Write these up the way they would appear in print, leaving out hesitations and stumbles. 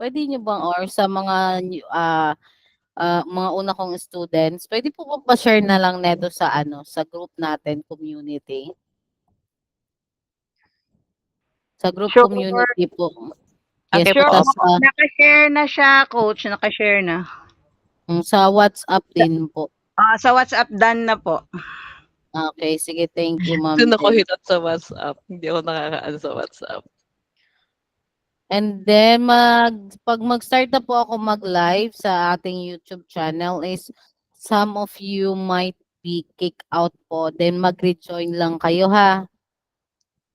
puwede niyo bang or sa mga una kong students, puwede po ba pa-share na lang neto sa ano, sa group natin, community? Sa group Sure. community po. Yes Okay po, po. tas Naka-share na siya, coach, naka-share na. sa WhatsApp din po. Sa WhatsApp done na po. Okay, sige, thank you, Ma'am Dun ako Jen. hinat sa WhatsApp, hindi ako nakaka-ano sa WhatsApp. And then 'pag mag-start na po ako mag-live sa ating YouTube channel is some of you might be kick out po, then mag-rejoin lang kayo, ha.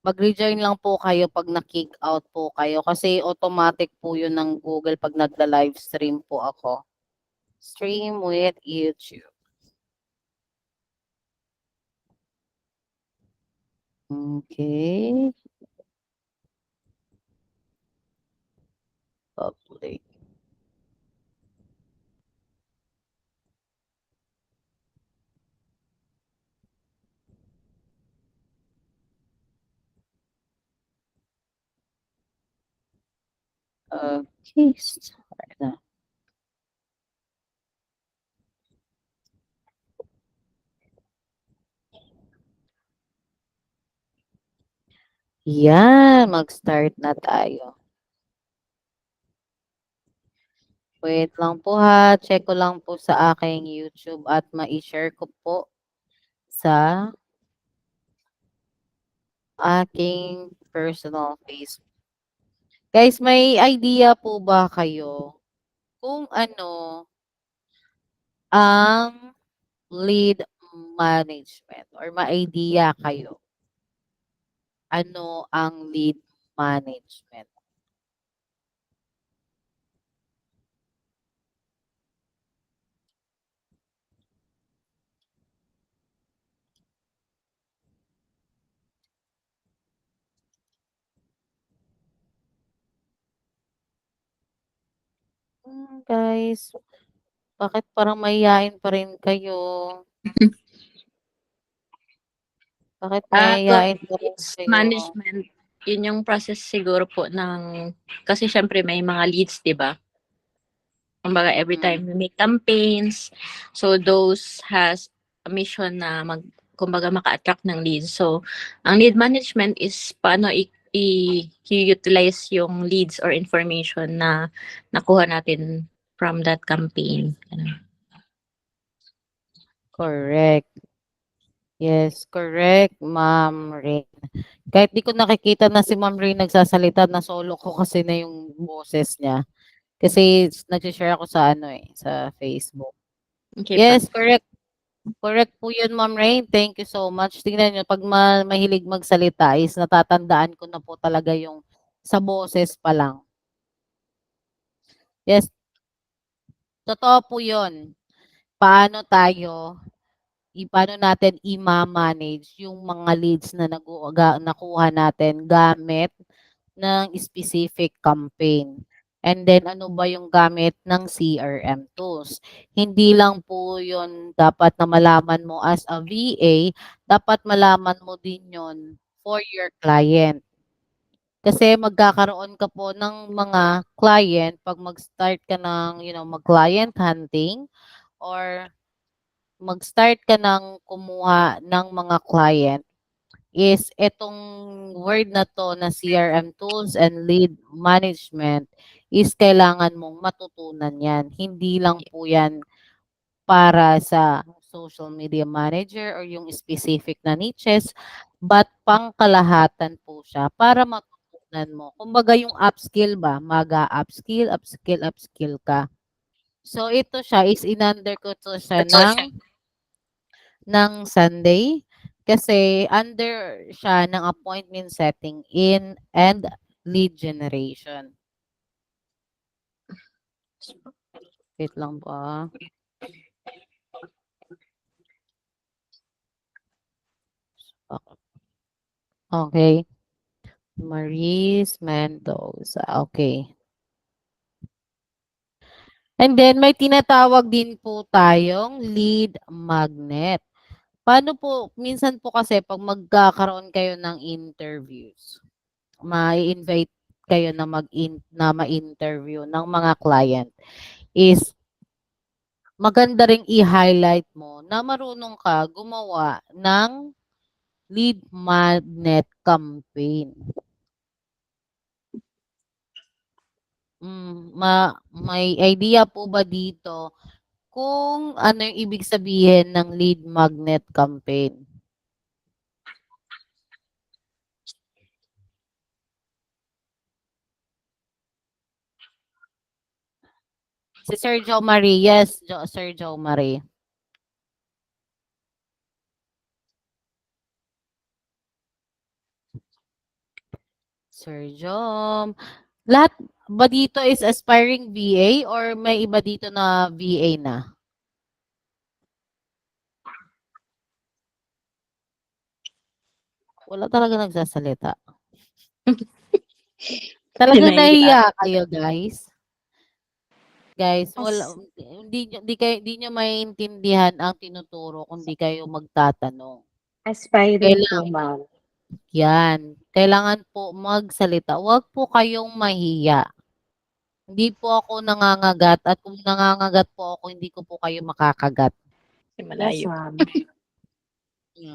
Mag-rejoin lang po kayo 'pag na-kick out po kayo kasi automatic po 'yun ng Google 'pag nagla-livestream po ako. Stream with YouTube. Okay. Public. Okay, start na. Yan, mag-start na tayo. Wait lang po, ha, check ko lang po sa aking YouTube at mai-share ko po sa aking personal Facebook. Guys, may idea po ba kayo kung ano ang lead management or may idea kayo? Ano ang lead management? Guys, bakit parang mahiyain pa rin kayo? Bakit mahiyain pa rin Leads kayo? management, yun yung process siguro po ng, kasi syempre may mga leads, di ba? Kumbaga every time we make campaigns, so those has a mission na kumbaga maka-attract ng leads. So, ang lead management is paano i-utilize yung leads or information na nakuha natin from that campaign. Correct. Yes, correct, Ma'am Rain. Kahit di ko nakikita na si Ma'am Rain nagsasalita, na-solo ko kasi na yung boses niya. Kasi nagse-share ako sa ano, sa Facebook. Okay Yes, pa. correct. Correct po 'yun, Ma'am Rain. Thank you so much. Tingnan niyo 'pag mahilig magsalita is natatandaan ko na po talaga yung sa boses pa lang. Yes. Totoo po 'yun. Paano natin i-ma-manage yung mga leads na nakuha natin gamit ng specific campaign. And then ano ba yung gamit ng CRM tools. Hindi lang po yun dapat na malaman mo as a VA, dapat malaman mo din yun for your client. Kasi magkakaroon ka po ng mga client 'pag mag-start ka ng, mag-client hunting or mag-start ka ng kumuha ng mga client is itong word na 'to na CRM tools and lead management is kailangan mong matutunan 'yan. Hindi lang po 'yan para sa social media manager or yung specific na niches, but pangkalahatan po siya para matutunan mo. Kumbaga yung upskill ba, upskill, upskill, upskill ka. So ito siya is in-under ko 'to siya ng Sunday kasi under siya ng appointment setting in and lead generation. Wait lang po, Okay. Maris Mendoza, okay. And then may tinatawag din po tayong lead magnet. Paano po, minsan po kasi 'pag magkakaroon kayo ng interviews, mai-invite kayo na ma-interview ng mga client is maganda ring i-highlight mo na marunong ka gumawa ng lead magnet campaign. May idea po ba dito kung ano yung ibig sabihin ng lead magnet campaign? Si Sir Joe Marie. Yes, Sir Joe Marie. Sir Jom. Lahat ba dito is aspiring VA or may iba dito na VA na? Wala talaga nagsasalita. Talagang nahiya kayo, guys. Guys, wala hindi nyo maiintindihan ang tinuturo kung di kayo magtatanong. Aspiring po, ma'am. Yan. Kailangan po magsalita. Huwag po kayong mahiya. Hindi po ako nangangagat at kung nangangagat po ako, hindi ko po kayo makakagat. Yes, Malayo. ma'am.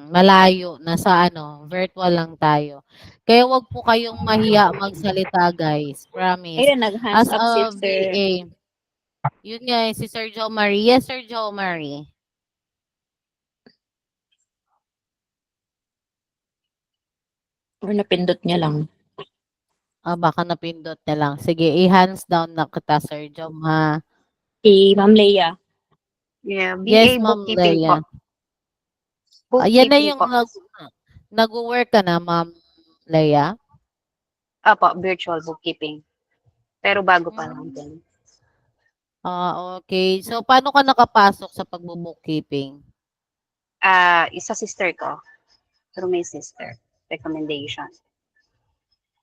Malayo. Nasa virtual lang tayo. Kaya wag po kayong mahiya magsalita, guys. Promise. Ayun, nag-hands As up a si Sir. VA, yun nga, si Sir Joe Marie. Yes, Sir Joe Marie. Or napindot niya lang. Baka napindot na lang. Sige, i-hands down na kita, Sir Joe, ha? Si Ma'am Leia. Yeah, Yes, BA Ma'am bookkeeping po. Leia. Ayan na Bookkeeping yung po. nag-work ka na, Ma'am Leia? Opo, virtual bookkeeping. Pero bago pa lang din. Okay. So, paano ka nakapasok sa pagbo-bookkeeping? Isa sister ko. Through my sister. Recommendation.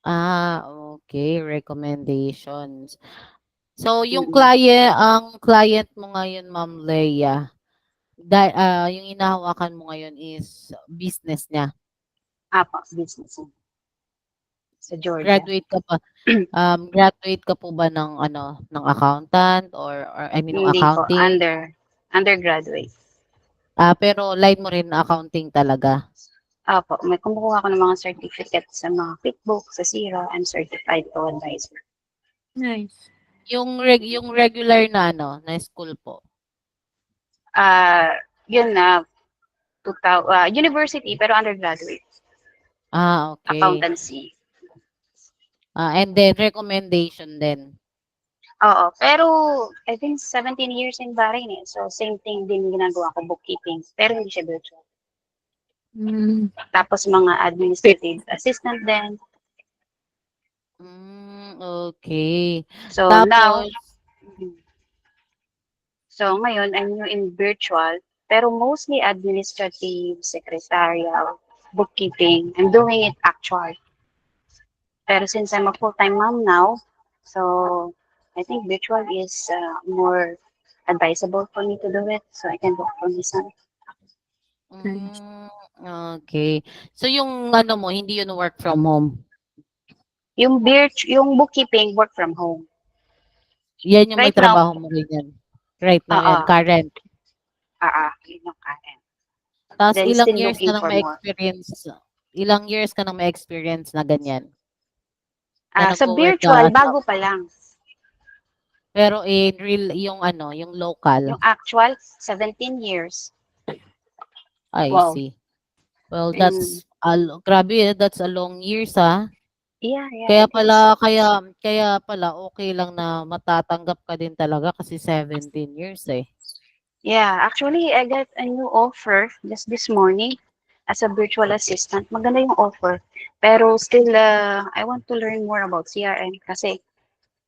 Okay. Recommendations. So, yung Mm-mm. ang client mo ngayon, Ma'am Leia, yung inahawakan mo ngayon is business niya. Apo, business. Sa Georgia. Graduate ka pa. Graduate ka po ba ng ng accountant or I mean Hindi po. accounting? Undergraduate. Pero line mo rin accounting talaga. Apo, may kumukuha ako ng mga certificate sa mga QuickBooks, sa Xero. I'm certified co-advisor. Nice. Yung regular na na school po. Yun na, university, pero undergraduate. Okay. Accountancy. And then recommendation din. Oo, pero I think 17 years in Bahrain eh. So same thing din ginagawa ko, bookkeeping. Pero hindi siya virtual. Tapos mga administrative assistant din. Okay. So now, ngayon I'm new in virtual, pero mostly administrative, secretarial, bookkeeping. I'm doing it actual. Pero since I'm a full-time mom now, so I think virtual is more advisable for me to do it, so I can work from my son. Okay. So yung mo, hindi yun work from home? Yung bookkeeping, work from home. Yan yung may Right now, trabaho mo rin yan. Right now yan, current. Yun yung current. Tapos Then ilang still years ka looking nang for may more. experience? Ilang years ka nang may experience na ganyan? Sa nagwo-work virtual, ka bago pa lang. Pero in real, yung yung local. Yung actual, 17 years. I Wow. see. Well, that's grabe, that's a long years, Yeah, Kaya it pala, is. kaya pala okay lang na matatanggap ka din talaga kasi 17 years eh. Yeah, actually, I got a new offer just this morning as a virtual assistant. Maganda yung offer. Pero still, I want to learn more about CRM kasi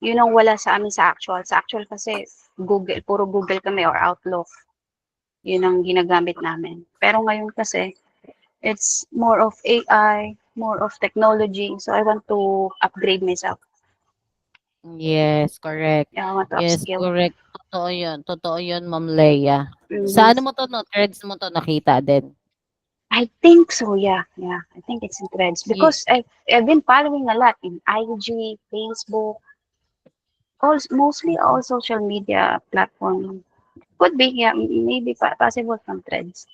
yun ang wala sa amin sa actual. Sa actual kasi, puro Google kami or Outlook. Yun ang ginagamit namin. Pero ngayon kasi, it's more of AI, more of technology. So I want to upgrade myself. Yes, correct. Yeah, I want to Yes, upskill. correct. Totoo yun. Totoo yun, Ma'am Leia. Mhm. Sa ano mo to, threads mo to nakita din? I think so, yeah. I think it's in Threads because I've been following a lot in IG, Facebook, mostly all social media platform. Could be, yeah, maybe possible from Threads.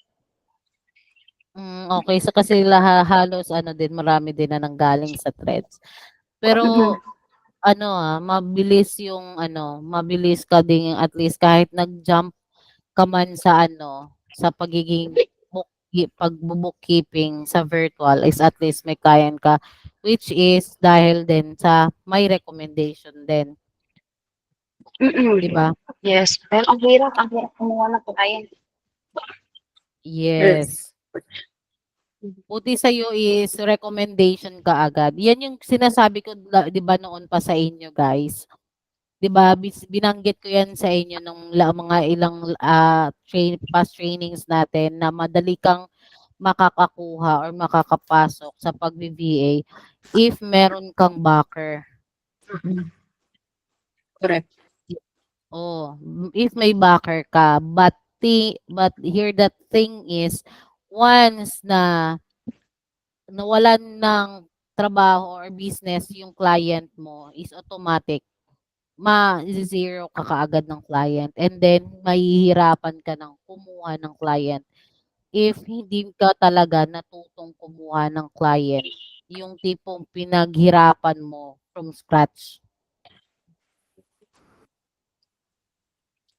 Okay. So, kasi halos ano din, marami din na nanggaling sa Threads. Pero Mhm. mabilis ka din at least kahit nag-jump ka man sa sa pagiging pagbo-bookkeeping sa virtual is at least may kayan ka, which is dahil din sa may recommendation din, Mm-mm. 'di ba? Yes. Pero ang hirap kumuha ng client. Yes. Buti sa'yo is recommendation ka agad. Yan yung sinasabi ko 'di ba noon pa sa inyo guys. 'Di ba binanggit ko yan sa inyo nung mga ilang past trainings natin na madali kang makakakuha or makakapasok sa pag-VA if meron kang backer. Correct. Oh, if may backer ka. But here the thing is, once na nawalan ng trabaho or business yung client mo is automatic ma-zero ka kaagad ng client and then mahihirapan ka ng kumuha ng client if hindi ka talaga natutong kumuha ng client. Yung tipong pinaghirapan mo from scratch.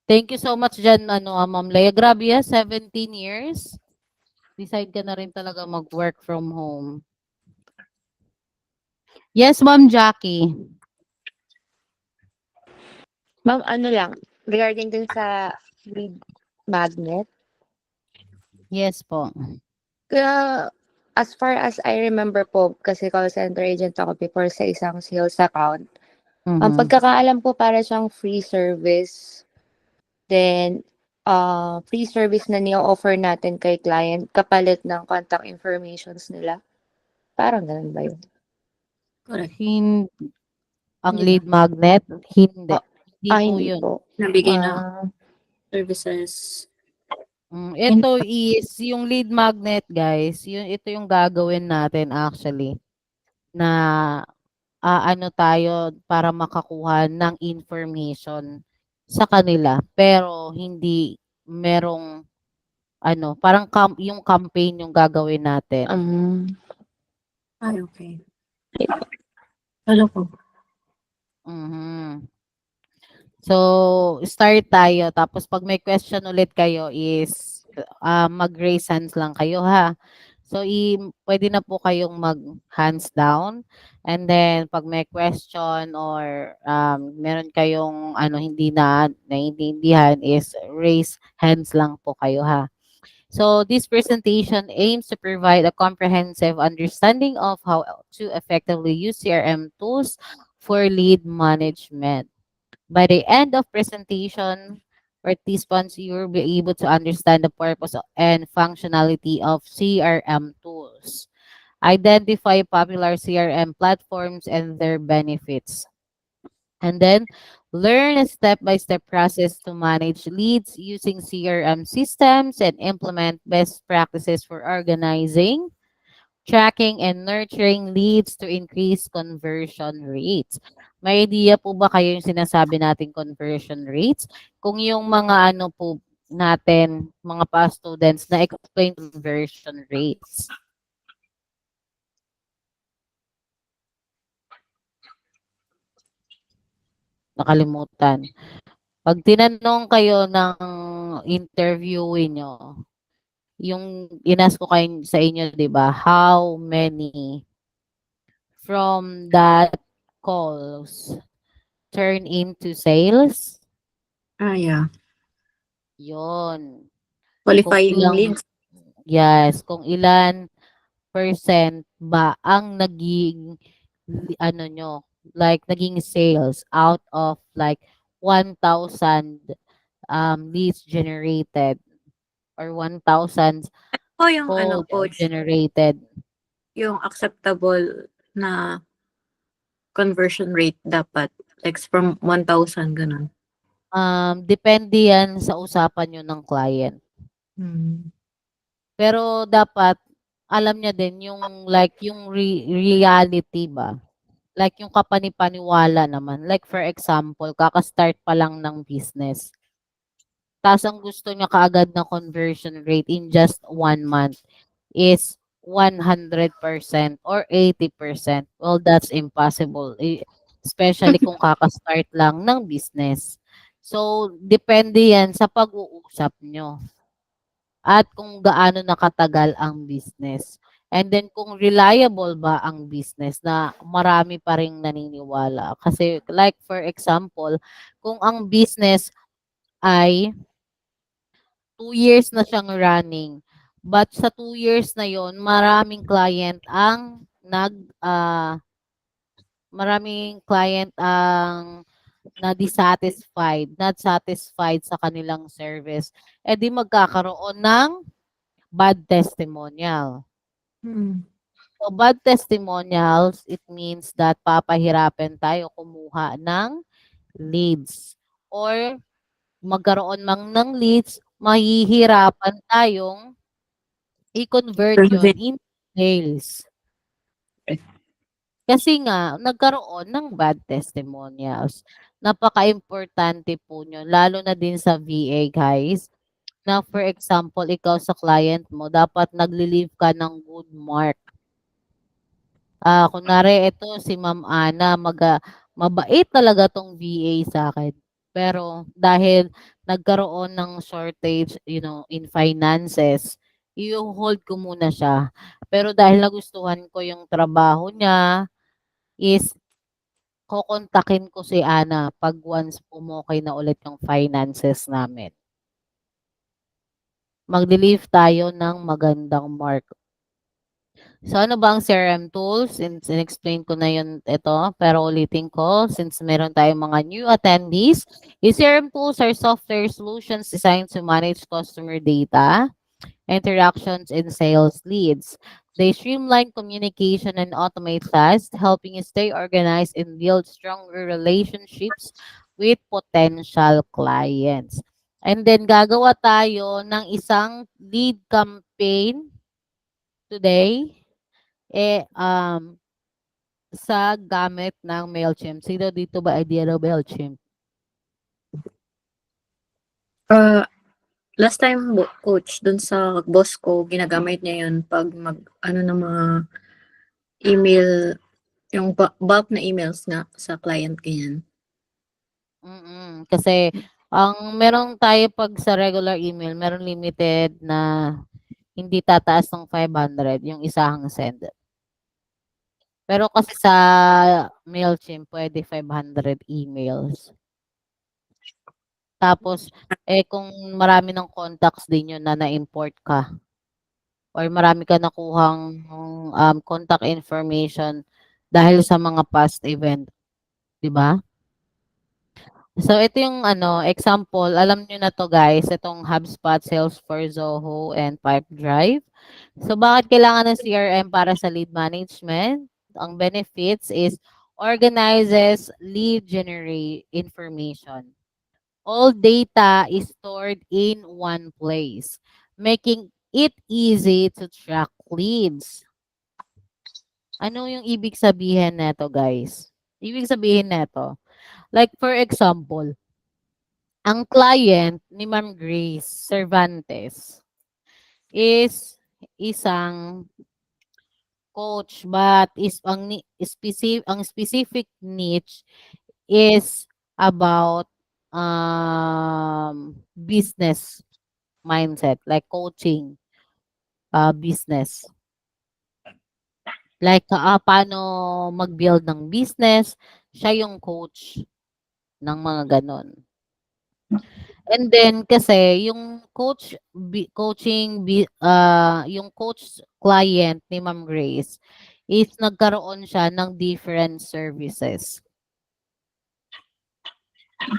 Thank you so much diyan Ma'am Leia. Grabe 17 years. Decide ka na rin talaga mag-work from home. Yes, Ma'am Jackie. Ma'am, ano lang, regarding dun sa lead magnet, Yes po. kaya as far as I remember po, kasi call center agent ako before sa isang sales account. Ang Mhm. pagkakaalam ko para siyang free service. Then, free service na niyo-offer natin kay client kapalit ng contact informations nila. Parang ganun ba yun? Correct. Ang Hindi ba? lead magnet, hindi. Ah, Hindi po hindi 'yun. po. Nabigay na Ah, services. Ito is yung lead magnet guys, ito yung gagawin natin actually na ano tayo para makakuha ng information sa kanila pero hindi merong parang yung campaign yung gagawin natin. Ay, okay. Hello po. Mhm. So, start tayo tapos 'pag may question ulit kayo is mag-raise hands lang kayo ha. So, pwede na po kayong mag-hands down and then 'pag may question or meron kayong hindi na naiintindihan is raise hands lang po kayo ha. So, this presentation aims to provide a comprehensive understanding of how to effectively use CRM tools for lead management. By the end of presentation, participants, you'll be able to understand the purpose and functionality of CRM tools. Identify popular CRM platforms and their benefits. And then learn a step-by-step process to manage leads using CRM systems and implement best practices for organizing, tracking, and nurturing leads to increase conversion rates. May idea po ba kayo yung sinasabi nating conversion rates? Kung yung mga po natin, mga past students na explain conversion rates. Nakalimutan. Pag tinanong kayo ng interviewee nyo, yung inas ko kayo sa inyo, di ba? How many from that calls turn into sales? Yeah. Yun. Qualifying ilang leads. Yes, kung ilan percent ba ang naging nyo, like naging sales out of like 1,000 leads generated or 1,000 O yung calls coach, generated. yung acceptable na conversion rate dapat. Like from 1,000, ganun. Depende yan sa usapan nyo ng client. Hmm. Pero dapat alam niya din yung like yung reality ba? Like yung kapanipaniwala naman. Like for example, kaka-start pa lang ng business. Ta's ang gusto niya kaagad na conversion rate in just 1 month is 100% or 80%. Well, that's impossible, especially kung kaka-start lang ng business. So, depende yan sa pag-uusap nyo at kung gaano nakatagal ang business. And then kung reliable ba ang business na marami pa ring naniniwala. Kasi like for example, kung ang business ay 2 years na siyang running. But sa 2 years na yon maraming client ang maraming client ang not satisfied sa kanilang service. Eh di magkakaroon ng bad testimonial. Mm. So bad testimonials, it means that papahirapan tayo kumuha ng leads or magkaroon mang ng leads, mahihirapan tayong i-convert yon in sales. Kasi nga nagkaroon ng bad testimonials. Napakaimportante po niyon lalo na din sa VA guys, na for example ikaw sa client mo dapat nagli-leave ka ng good mark. Kunwari ito si Ma'am Ana mabait talaga 'tong VA sa'kin. Pero dahil nagkaroon ng shortage, in finances, iho-hold ko muna siya. Pero dahil nagustuhan ko yung trabaho niya, is kokontakin ko si Ana 'pag once umokey na ulit yung finances namin. Magle-leave tayo ng magandang mark. So, ano ba ang CRM tools? Since in-explain ko na yun ito, pero ulitin ko since meron tayong mga new attendees. Yung CRM tools are software solutions designed to manage customer data, interactions, and sales leads. They streamline communication and automate tasks, helping you stay organized and build stronger relationships with potential clients. And then, gagawa tayo ng isang lead campaign today. Sa gamit ng MailChimp. Sino dito ba idea ng MailChimp? Last time, coach, dun sa boss ko, ginagamit niya yun pag ng mga email, yung bulk na emails nga sa client, ganyan. Kasi ang meron tayo pag sa regular email, meron limited na hindi tataas ng 500 yung isang send. Pero kasi sa MailChimp, pwede 500 emails. Tapos, kung marami ng contacts din yun na na-import ka or marami ka nakuhang contact information dahil sa mga past event, 'di ba? So ito yung example, alam niyo na 'to guys, itong HubSpot, Salesforce, Zoho, and Pipedrive. So bakit kailangan ng CRM para sa lead management? Ang benefits is organizes lead generate information. All data is stored in one place, making it easy to track leads. Ano yung ibig sabihin nito, guys? Ibig sabihin nito, like for example, ang client ni Ma'am Grace Cervantes is isang coach but ang specific niche is about business mindset like coaching business. Like paano mag-build ng business, siya yung coach ng mga ganon. And then kasi yung yung coach client ni Ma'am Grace is nagkaroon siya ng different services.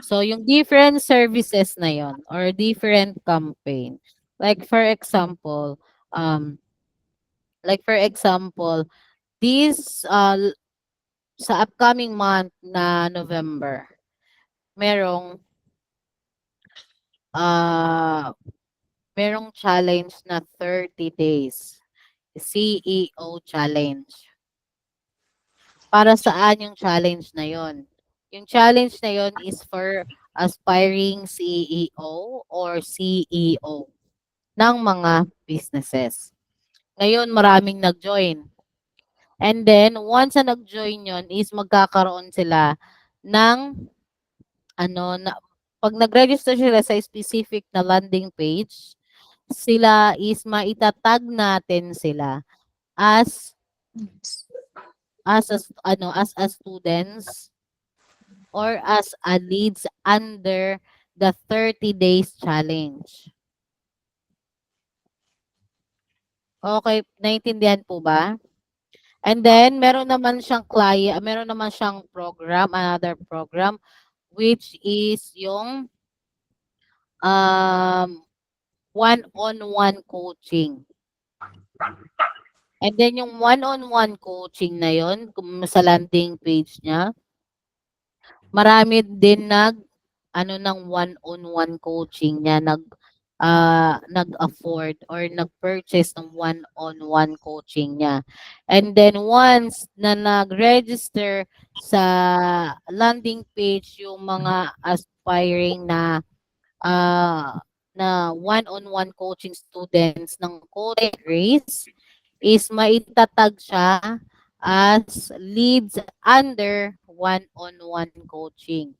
So yung different services na yon or different campaign. Like for example, this sa upcoming month na November, merong merong challenge na 30 days. CEO Challenge. Para saan yung challenge na yon? Yung challenge na yon is for aspiring CEO or CEO ng mga businesses. Ngayon, maraming nag-join. And then, once na nag-join yon is magkakaroon sila ng pag nag-register sila sa specific na landing page, sila is maitatag natin sila as as a students or as a leads under the 30 days challenge. Okay, naintindihan po ba? And then meron naman siyang program, another program which is yung one-on-one coaching. And then yung one-on-one coaching na yon, kung sa landing page niya, marami din ng one-on-one coaching niya, nag-afford or nag-purchase ng one-on-one coaching niya. And then once na nag-register sa landing page yung mga aspiring na one-on-one coaching students ng Coach Grace, is maitatag siya as leads under one-on-one coaching.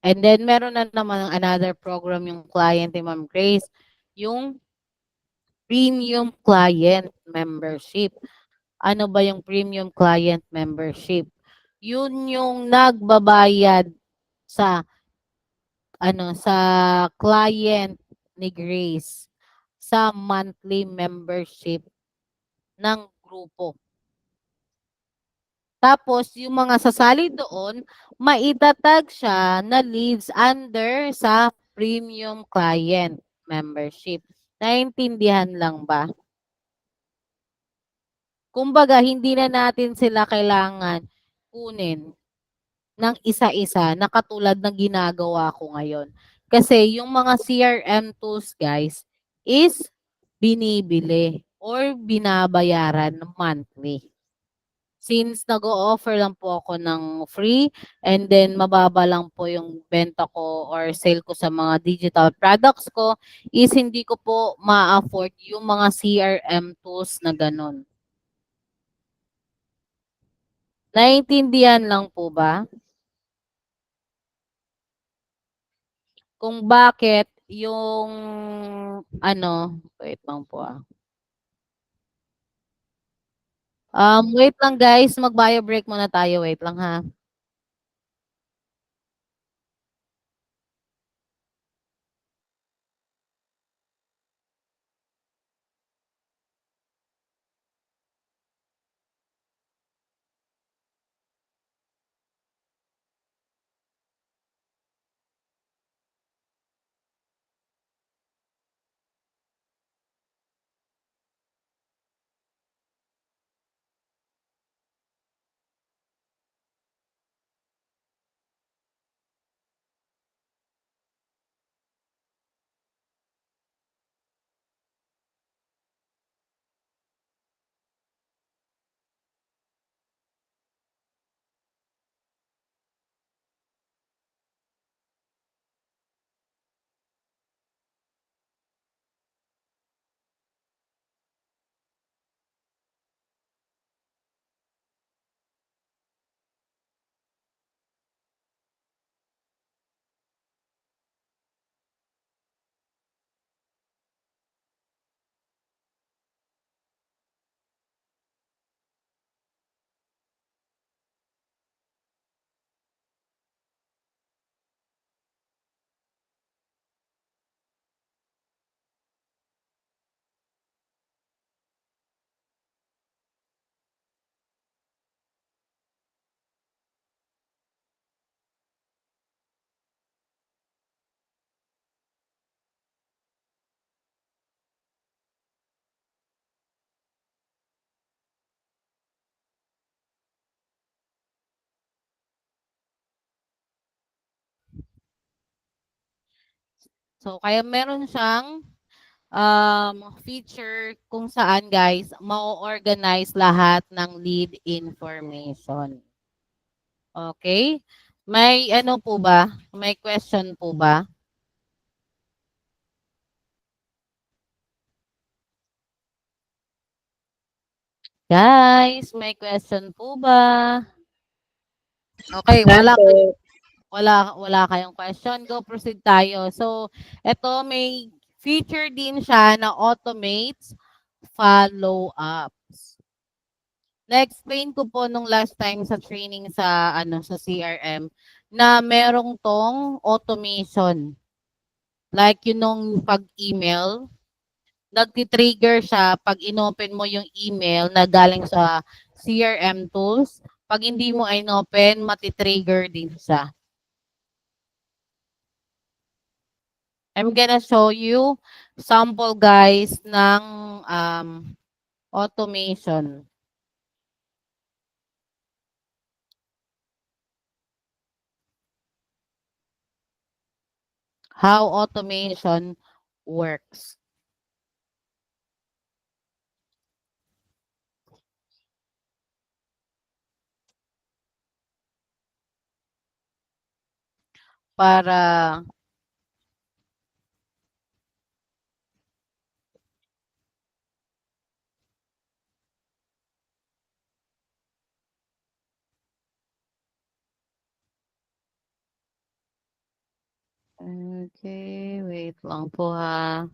And then meron na naman another program yung client ni Ma'am Grace, yung premium client membership. Ano ba yung premium client membership? Yun yung nagbabayad sa sa client ni Grace sa monthly membership ng grupo. Tapos yung mga sasali doon, maitatag siya na leads under sa premium client membership. Naintindihan lang ba? Kumbaga, hindi na natin sila kailangan kunin ng isa-isa na katulad ng ginagawa ko ngayon. Kasi yung mga CRM tools, guys, is binibili or binabayaran monthly. Since nag-o-offer lang po ako ng free and then mababa lang po yung benta ko or sale ko sa mga digital products ko, is hindi ko po ma-afford yung mga CRM tools na ganun. Naiintindihan lang po ba? Kung bakit yung wait lang po wait lang guys, mag-bio break muna tayo. Wait lang ha. So, kaya meron siyang feature kung saan guys, ma-organize lahat ng lead information. Okay? May ano po ba? May question po ba? Guys, may question po ba? Okay, wala kayong question. Go proceed tayo. So, ito may feature din siya na automates follow-ups. Na-explain ko po nung last time sa training sa sa CRM na merong tong automation. Like yun nung pag-email, nagti-trigger siya pag inopen mo yung email na galing sa CRM tools. Pag hindi mo inopen, mati-trigger din siya. I'm gonna show you sample guys ng automation. How automation works. Para okay, wait lang po ha.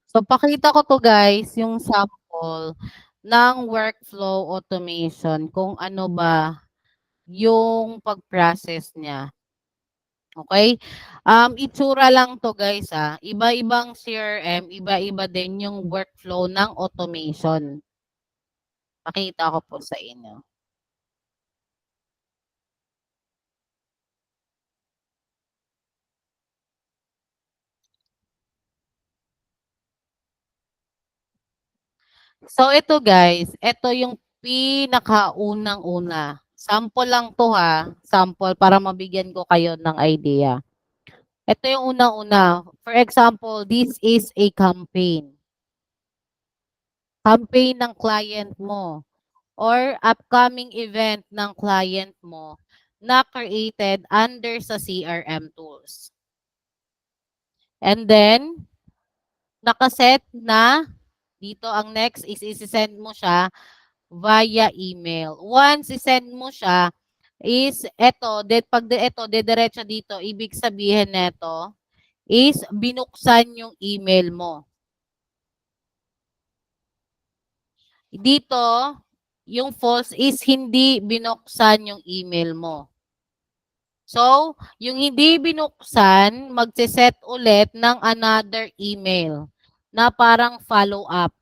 So, pakita ko to guys, yung sample ng workflow automation kung ano ba yung pag-process niya. Okay? Itsura lang to guys Iba-ibang CRM, iba-iba din yung workflow ng automation. Pakita ko po sa inyo. So, ito guys, ito yung pinakaunang-una. Sample lang to sample para mabigyan ko kayo ng idea. Ito yung unang-una. For example, this is a campaign. Campaign ng client mo or upcoming event ng client mo na created under sa CRM tools. And then, nakaset na dito ang next is isi-send mo siya via email. Once i-send mo siya is ito, didiretso dito, ibig sabihin nito is binuksan yung email mo. Dito, yung false is hindi binuksan yung email mo. So, yung hindi binuksan, magse-set ulit ng another email na parang follow-up.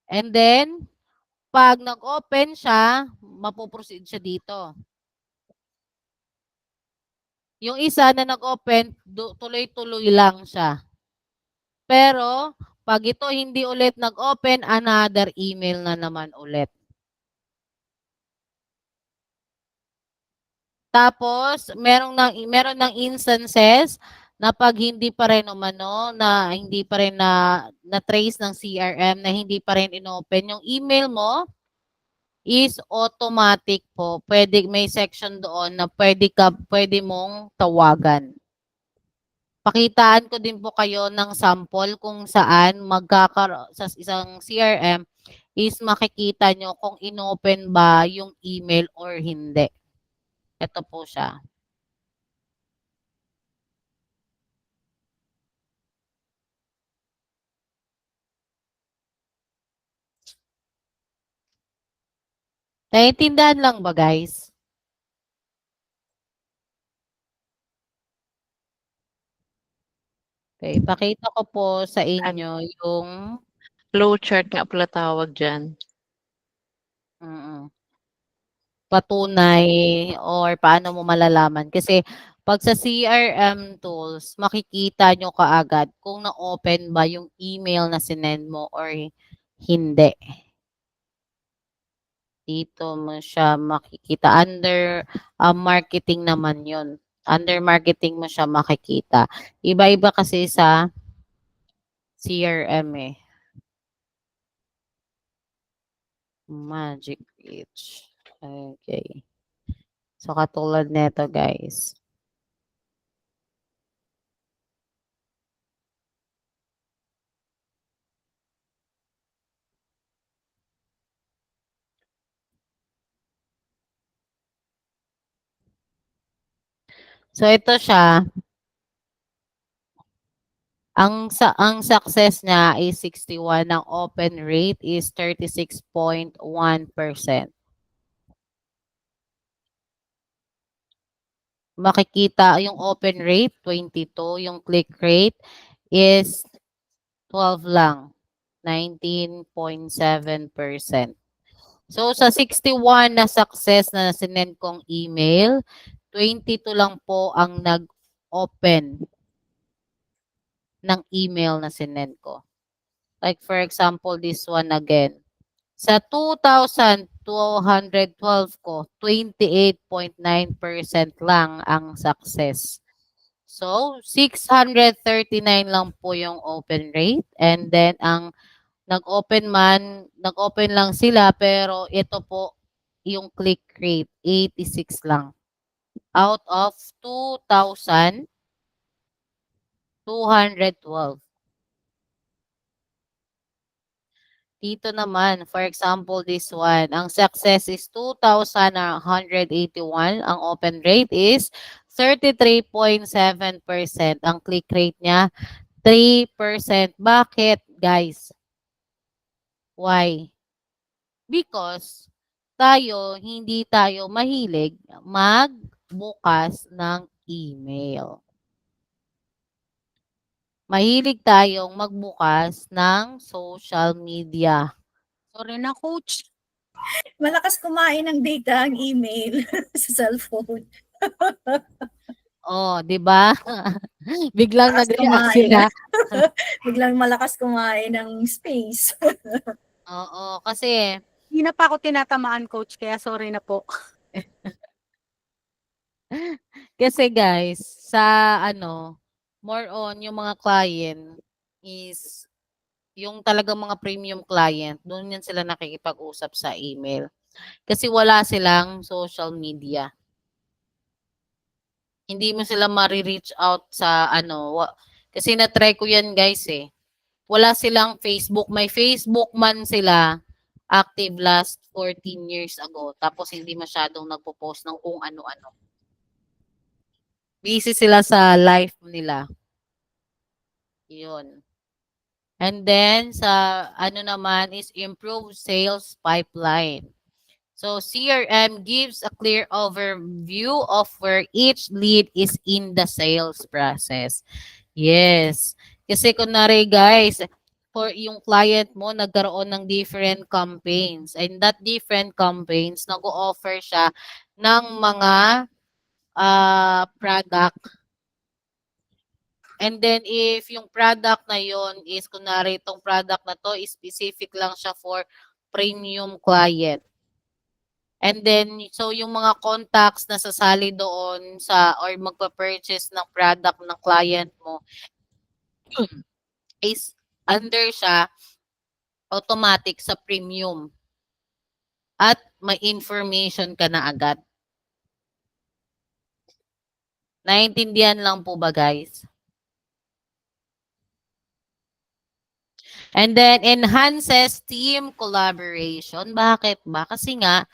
And then, pag nag-open siya, mapoproceed siya dito. Yung isa na nag-open, tuloy-tuloy lang siya. Pero, pag ito hindi ulit nag-open, another email na naman ulit. Tapos, meron ng instances na pag hindi pa rin na hindi pa rin na trace ng CRM, na hindi pa rin inopen yung email mo, is automatic po. May section doon na pwede mong tawagan. Pakitaan ko din po kayo ng sample kung saan sa isang CRM is makikita nyo kung inopen ba yung email or hindi. Ito po siya. Naiintindihan lang ba, guys? Okay, pakita ko po sa inyo yung Flowchart nga pala tawag diyan. patunay or paano mo malalaman. Kasi 'pag sa CRM tools, makikita nyo kaagad kung na-open ba yung email na sinend mo or hindi. Dito mo siya makikita. Under marketing naman yun. Under marketing mo siya makikita. Iba-iba kasi sa CRM eh. Magic Reach. Okay. So, katulad nito, guys. So, ito siya. Ang success niya is 61, ang open rate is 36.1%. Makikita yung open rate 22, yung click rate is 12 lang, 19.7%. So sa 61 na success na sinend kong email, 22 lang po ang nag-open ng email na sinend ko. Like for example, this one again. Sa 2,212 ko, 28.9% lang ang success. So, 639 lang po yung open rate. And then, ang nag-open lang sila, pero ito po, yung click rate, 86 lang. Out of 2,212. Dito naman, for example, this one, ang success is 2,181. Ang open rate is 33.7%. Ang click rate niya, 3%. Bakit, guys? Why? Because hindi tayo mahilig magbukas ng email. Mahilig tayong magbukas ng social media. Sorry na, coach. Malakas kumain ng data ang email sa cellphone. Oh, 'di ba? Biglang Malakas nag-react kumain. sila. Biglang malakas kumain ng space. Oo, kasi Hindi na pa ako tinatamaan, coach, kaya sorry na po. guys, sa more on yung mga client is yung talagang mga premium client, doon yan sila nakikipag-usap sa email. Kasi wala silang social media. Hindi mo sila reach out sa kasi na-try ko yan guys eh. Wala silang Facebook. May Facebook man sila active last 14 years ago. Tapos hindi masyadong nagpo-post ng kung ano-ano. Busy sila sa life nila. Yun. And then, sa naman is improve sales pipeline. So, CRM gives a clear overview of where each lead is in the sales process. Yes. Kasi kunwari guys, for yung client mo, nagkaroon ng different campaigns. And that different campaigns, nag-o-offer siya ng mga product. And then if yung product na yon is kunwari itong product na to, specific lang siya for premium client. And then so yung mga contacts na sasali doon sa or magpa-purchase ng product ng client mo is under siya automatic sa premium. At may information ka na agad. Naintindihan lang po ba guys? And then, enhances team collaboration. Bakit ba? Kasi nga,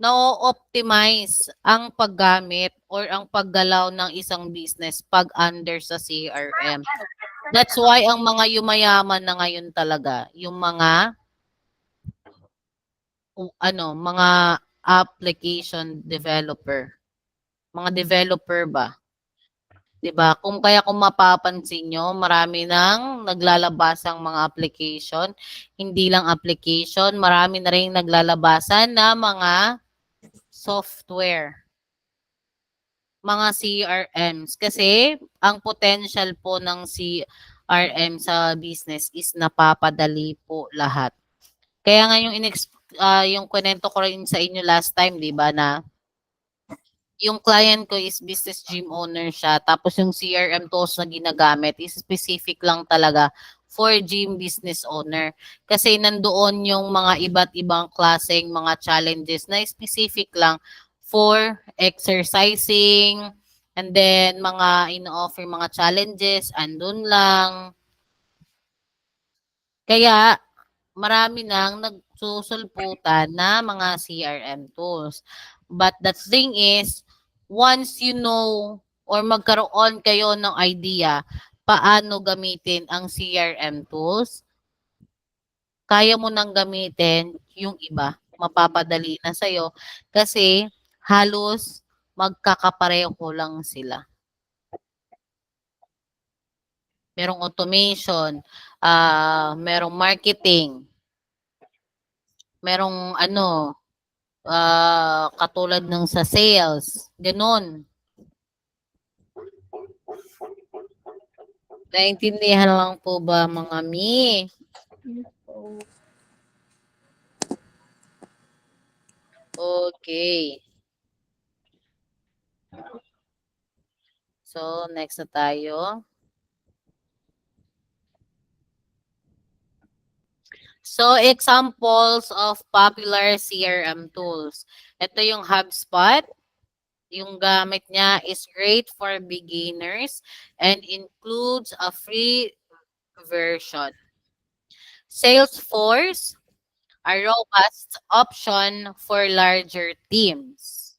na-optimize ang paggamit or ang paggalaw ng isang business pag under sa CRM. That's why ang mga yumayaman na ngayon talaga, yung mga mga application developer. Mga developer ba? 'Di ba? Kung mapapansin nyo, marami nang naglalabasang mga application. Hindi lang application, marami na rin naglalabasan na mga software, mga CRMs. Kasi ang potential po ng CRM sa business is napapadali po lahat. Kaya nga yung kwento ko rin sa inyo last time, 'di ba, na yung client ko is business gym owner siya. Tapos yung CRM tools na ginagamit is specific lang talaga for gym business owner. Kasi nandoon yung mga iba't ibang klaseng mga challenges na specific lang for exercising, and then mga ino-offer mga challenges, andun lang. Kaya marami nang nagsusulputan na mga CRM tools. But the thing is, once you know or magkaroon kayo ng idea paano gamitin ang CRM tools, kaya mo nang gamitin yung iba. Mapapadali na sa'yo kasi halos magkakapareho lang sila. Merong automation, merong marketing, merong katulad ng sa sales, ganun. Naintindihan lang po ba mga mi? Okay. So, next na tayo. So, examples of popular CRM tools. Ito yung HubSpot. Yung gamit niya is great for beginners and includes a free version. Salesforce, a robust option for larger teams.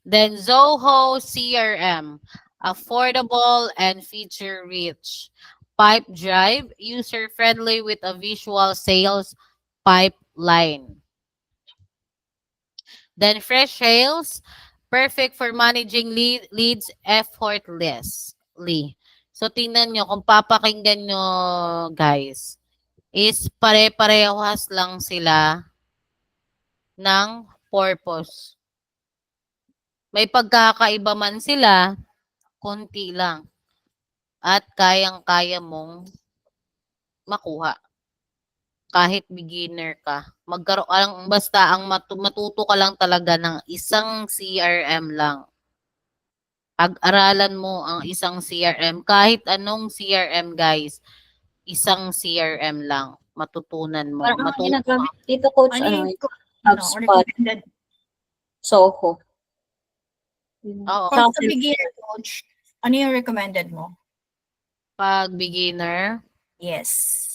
Then Zoho CRM, affordable and feature-rich. Pipedrive, user-friendly with a visual sales pipeline. Then Fresh Sales, perfect for managing leads effortlessly. So tingnan nyo, kung papakinggan nyo guys, is pare-parehas lang sila ng purpose. May pagkakaiba man sila, konti lang. At kayang-kaya mong makuha. Kahit beginner ka. Basta ang matuto ka lang talaga ng isang CRM lang. Pag-aralan mo ang isang CRM. Kahit anong CRM guys, isang CRM lang. Matutunan mo. Parang ang ginagamit dito, coach, Ano yung HubSpot, recommended? Soho. Oo. Kung sa beginner coach, ano yung recommended mo? Pag beginner, Yes.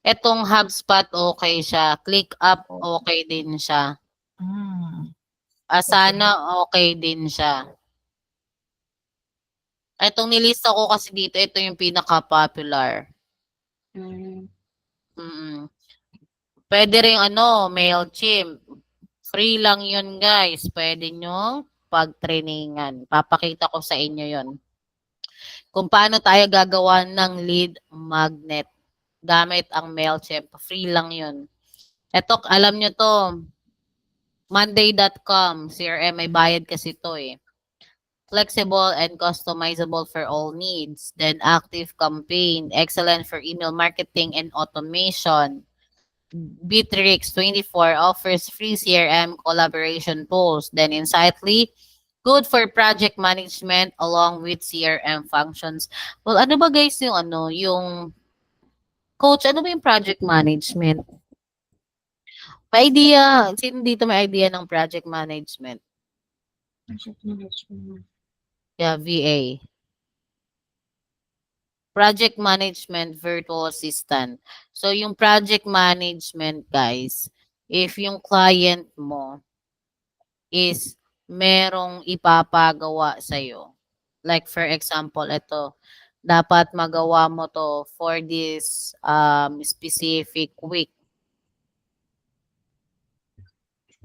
etong HubSpot okay siya. ClickUp okay din siya. Asana okay din siya. Etong nilista ko kasi dito, ito yung pinaka-popular. Pwede rin MailChimp. Free lang yun guys. Pwede nyo pag-trainingan. Papakita ko sa inyo yun. Kung paano tayo gagawa ng lead magnet gamit ang MailChimp. Free lang yun. Eto, alam nyo to. Monday.com. CRM, may bayad kasi to eh. Flexible and customizable for all needs. Then active campaign. Excellent for email marketing and automation. Bitrix24 offers free CRM collaboration tools. Then Insightly, good for project management along with CRM functions. Well, ano ba guys yung coach, ano ba yung project management? May idea, sino dito may idea ng project management? Yeah, VA. Project management virtual assistant. So yung project management guys if yung client mo is merong ipapagawa sa'yo. Like for example, ito, dapat magawa mo to for this specific week.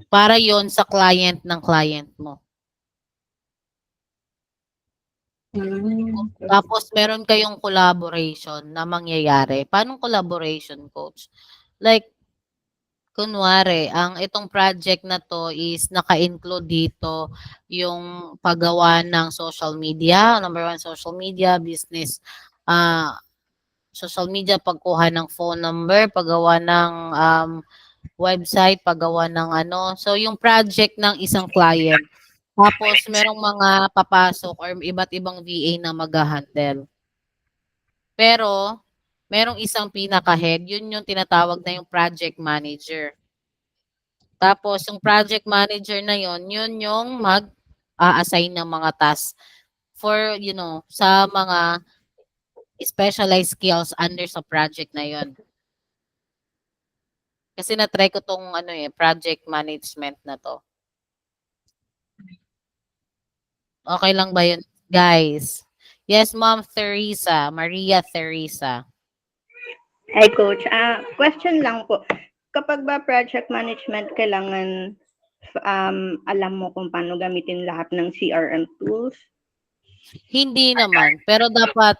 Para yon sa client ng client mo. Tapos meron kayong collaboration na mangyayari. Paano collaboration, coach? Like, kunwari, itong project na to is naka-include dito yung paggawa ng social media. Number one, social media, business, social media, pagkuha ng phone number, paggawa ng website, paggawa ng ano. So, yung project ng isang client. Tapos, merong mga papasok or iba't ibang VA na mag-handle. Pero, merong isang pinaka-head, yun yung tinatawag na yung project manager. Tapos, yung project manager na yun yung mag-a-assign ng mga tasks for, sa mga specialized skills under sa project na yun. Kasi na-try ko tong project management na to. Okay lang ba yun, guys? Yes, Ma'am Teresa, Maria Teresa. Hi, Coach. Question lang po. Kapag ba project management, kailangan alam mo kung paano gamitin lahat ng CRM tools? Hindi naman, pero dapat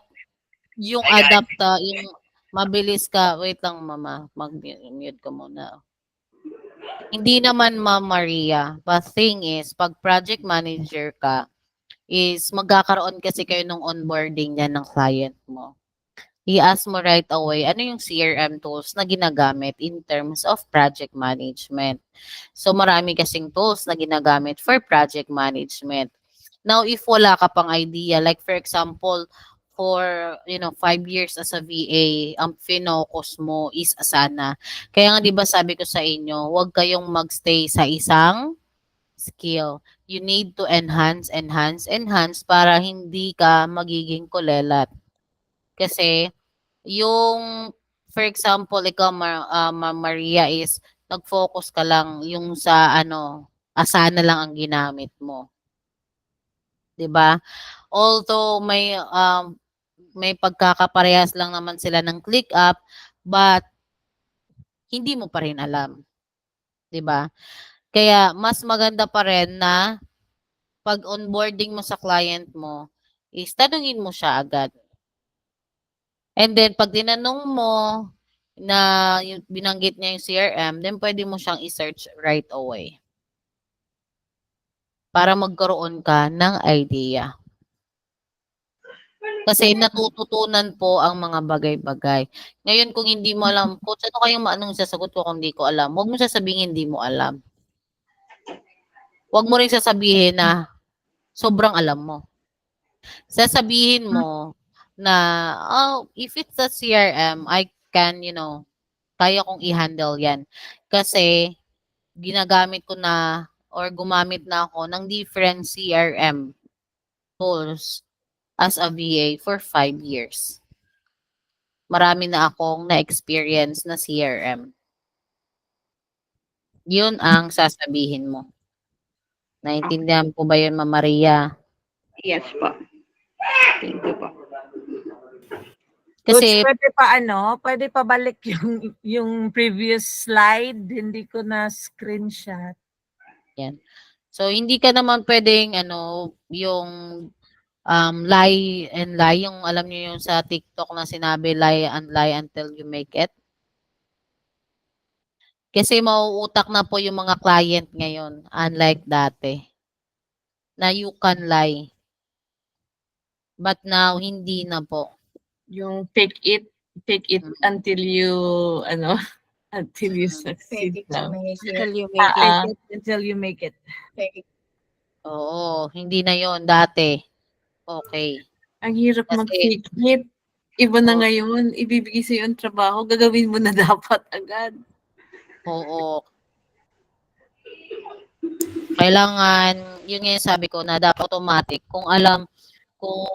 yung yung mabilis ka. Wait lang, Mama. Mag-mute ko muna. Hindi naman, Ma'am Maria. But thing is, pag project manager ka, is magkakaroon kasi kayo ng onboarding niya ng client mo. I-ask mo right away ano yung CRM tools na ginagamit in terms of project management. So marami kasing tools na ginagamit for project management. Now, if wala ka pang idea, like for example, for 5 years as a VA, ang focus mo is Asana. Kaya nga 'di ba sabi ko sa inyo, huwag kayong magstay sa isang skill. You need to enhance para hindi ka magiging kulelat. Kasi yung for example, ikaw Maria is nag-focus ka lang yung sa Asana lang ang ginamit mo. 'Di ba? Although may pagkakaparehas lang naman sila ng ClickUp, but hindi mo pa rin alam. 'Di ba? Kaya mas maganda pa rin na pag onboarding mo sa client mo, is tanungin mo siya agad. And then pag tinanong mo na yung binanggit niya yung CRM, then pwede mo siyang i-search right away. Para magkaroon ka ng idea. Kasi natututunan po ang mga bagay-bagay. Ngayon kung hindi mo alam, coach, ano kayang anong sasagot ko kung hindi ko alam? Huwag mo sasabihin hindi mo alam. Huwag mo rin sasabihin na sobrang alam mo. Sasabihin mo na, if it's a CRM, I can, kaya kong i-handle yan. Kasi, ginagamit ko na or gumamit na ako ng different CRM tools as a VA for 5 years. Marami na akong na-experience na CRM. Yun ang sasabihin mo. Naintindihan po ba yun, Ma'am Maria? Yes po. Thank you po. Kasi, pwede pa balik yung previous slide, hindi ko na screenshot. yan. So, hindi ka naman pwedeng, yung lie and lie, yung alam niyo yung sa TikTok na sinabi, lie and lie until you make it. Kasi mauutak na po yung mga client ngayon, unlike dati, na you can lie. But now, hindi na po. Yung take it until you, until you succeed lang. Until you make it. Until you make it. Oo, hindi na yon dati. Okay. Ang hirap Kasi- mag-take it. Iba na ngayon, ibibigay sa'yo ang trabaho, gagawin mo na dapat agad. Oo. Kailangan, yun nga yung sabi ko na dapat automatic. Kung alam, kung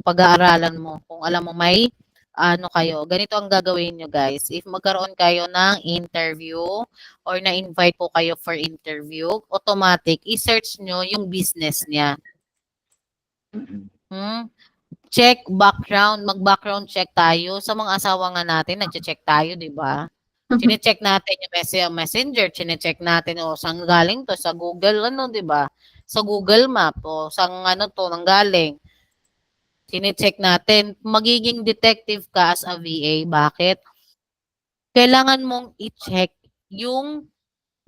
pag-aaralan mo, kung alam mo may ano kayo, ganito ang gagawin niyo guys, if magkaroon kayo ng interview or na-invite po kayo for interview, automatic i-search niyo yung business niya. Hmm? Check background, mag-background check tayo. Sa mga asawa nga natin, nagche-check tayo, 'di ba? Chine-check natin yung Messenger, chine-check natin, o saan galing 'to, sa Google ano, 'di ba? Sa Google Map, o saan ano 'to nanggaling. Chine-check natin. Magiging detective ka as a VA. Bakit? Kailangan mong i-check yung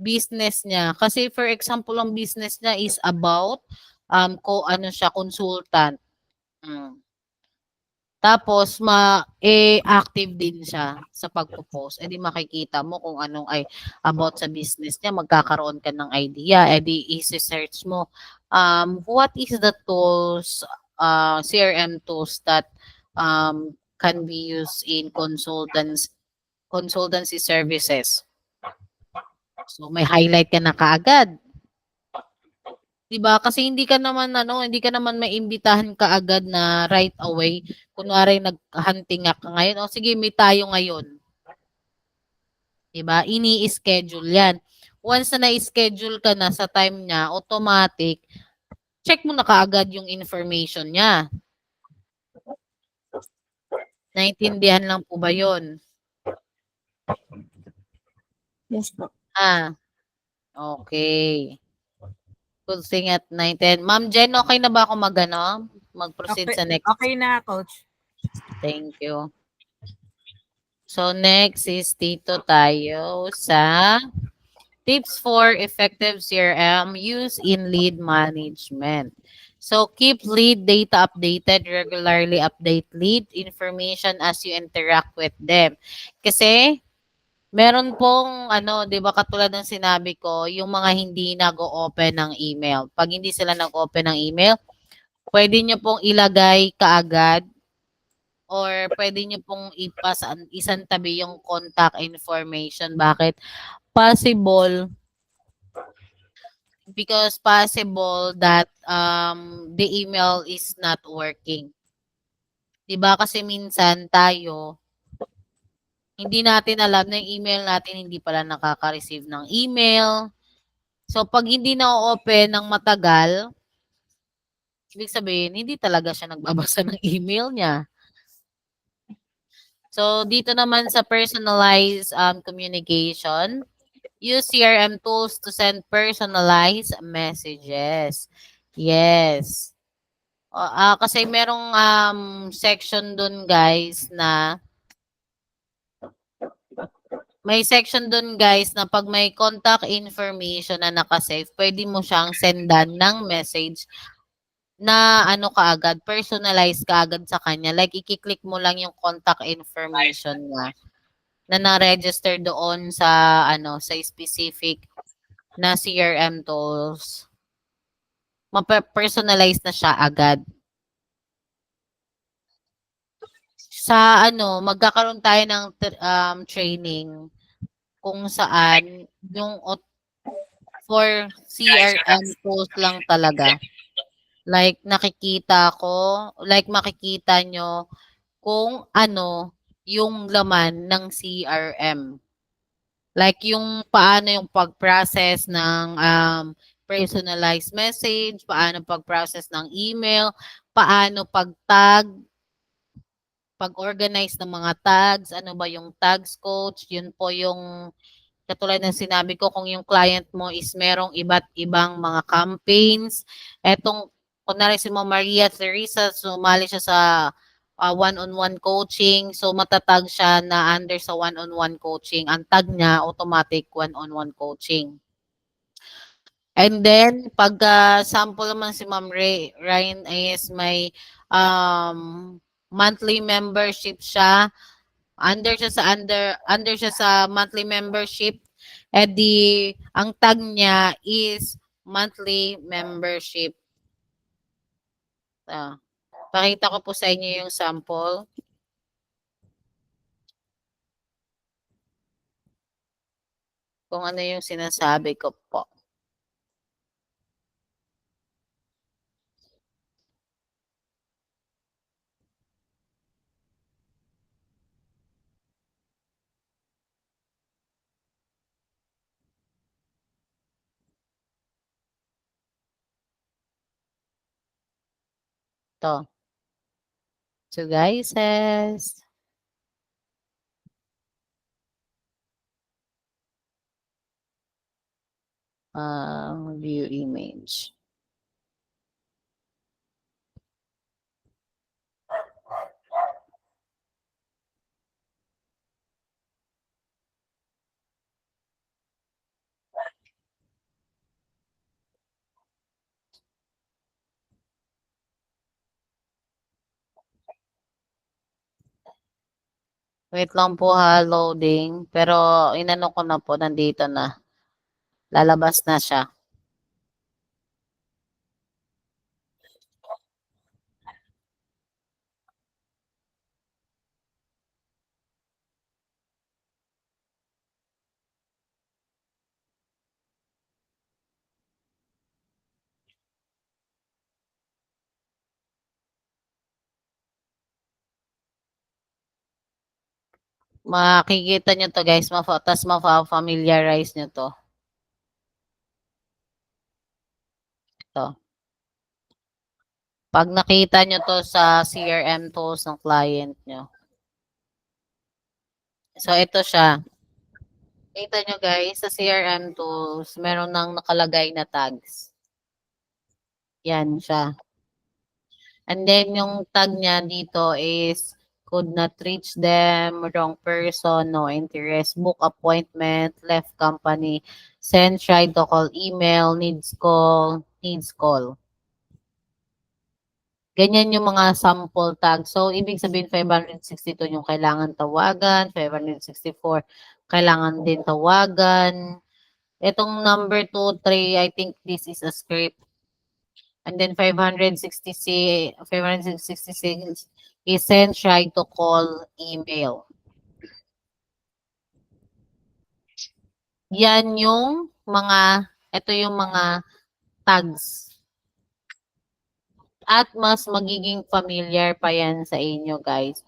business niya. Kasi for example, ang business niya is about ano siya, consultant. Hmm. Tapos active din siya sa pagpo-post. Eh di makikita mo kung anong ay about sa business niya, magkakaroon ka ng idea. Eh di i-search mo what is the tools, CRM tools that can be used in consultancy services. So may highlight ka na kaagad. 'Di ba? Kasi hindi ka naman maimbitahan kaagad na right away. Kunwari nag-hunting ka ngayon, o sige meet tayo ngayon. 'Di ba? Ini-schedule 'yan. Once na na-schedule ka na sa time niya, automatic check mo na kaagad yung information niya. Naintindihan lang po ba 'yon? Yes po. Okay. Good thing at 9:10. Ma'am Jen, okay na ba ako mag-proceed Okay, sa next? okay na, Coach. Thank you. So next is dito tayo sa tips for effective CRM use in lead management. So keep lead data updated, regularly update lead information as you interact with them. Kasi meron pong 'di ba katulad ng sinabi ko, yung mga hindi nag-o-open ng email. Pag hindi sila nag-open ng email, pwede niyo pong ilagay kaagad or pwede niyo pong isantabi yung contact information. Bakit? Because possible that the email is not working. 'Di ba kasi minsan tayo hindi natin alam na yung email natin hindi pala nakaka-receive ng email. So, pag hindi na-open ng matagal, ibig sabihin, hindi talaga siya nagbabasa ng email niya. So, dito naman sa personalized communication, use CRM tools to send personalized messages. Yes. Kasi merong section dun guys na may section dun guys na pag may contact information na nakasave, pwede mo siyang sendan ng message na kaagad, personalized kaagad sa kanya. Like, i-click mo lang yung contact information niya na na-register doon sa sa specific na CRM tools. Mape-personalize na siya agad. Sa magkakaroon tayo ng training kung saan yung for CRM tools lang talaga. Like makikita nyo kung ano yung laman ng CRM. Like yung paano yung pag-process ng personalized message, paano pag-process ng email, paano pag-tag, pag-organize ng mga tags, ano ba yung tags coach, yun po yung katulad ng sinabi ko, kung yung client mo is merong iba't ibang mga campaigns, kunwari si Maria Teresa, sumali siya sa one-on-one coaching, so matatag siya na under sa one-on-one coaching. Ang tag niya, automatic one-on-one coaching. And then, pag sample naman si Ma'am Ryan is may monthly membership siya, under siya sa monthly membership, ang tag niya is monthly membership. Pakita ko po sa inyo yung sample. Kung ano yung sinasabi ko po. 'To. 2 guises. View image. Wait lang po ha, loading. Pero inano ko na po, nandito na. Lalabas na siya. Makikita nyo 'to guys, tas mafa-familiarize nyo 'to. Ito. 'Pag nakita nyo 'to sa CRM tools ng client nyo. So, ito siya. Kita nyo guys, sa CRM tools, meron ng nakalagay na tags. Yan siya. And then, yung tag niya dito is, could not reach them, wrong person, no interest, book appointment, left company, send, try to call, email, needs call, needs call. Ganyan yung mga sample tag. So, ibig sabihin 562 yung kailangan tawagan, 564 kailangan din tawagan. Itong number 2, 3, I think this is a script. And then 566 is send, try to call, email. Yan yung ito yung mga tags. At mas magiging familiar pa yan sa inyo guys.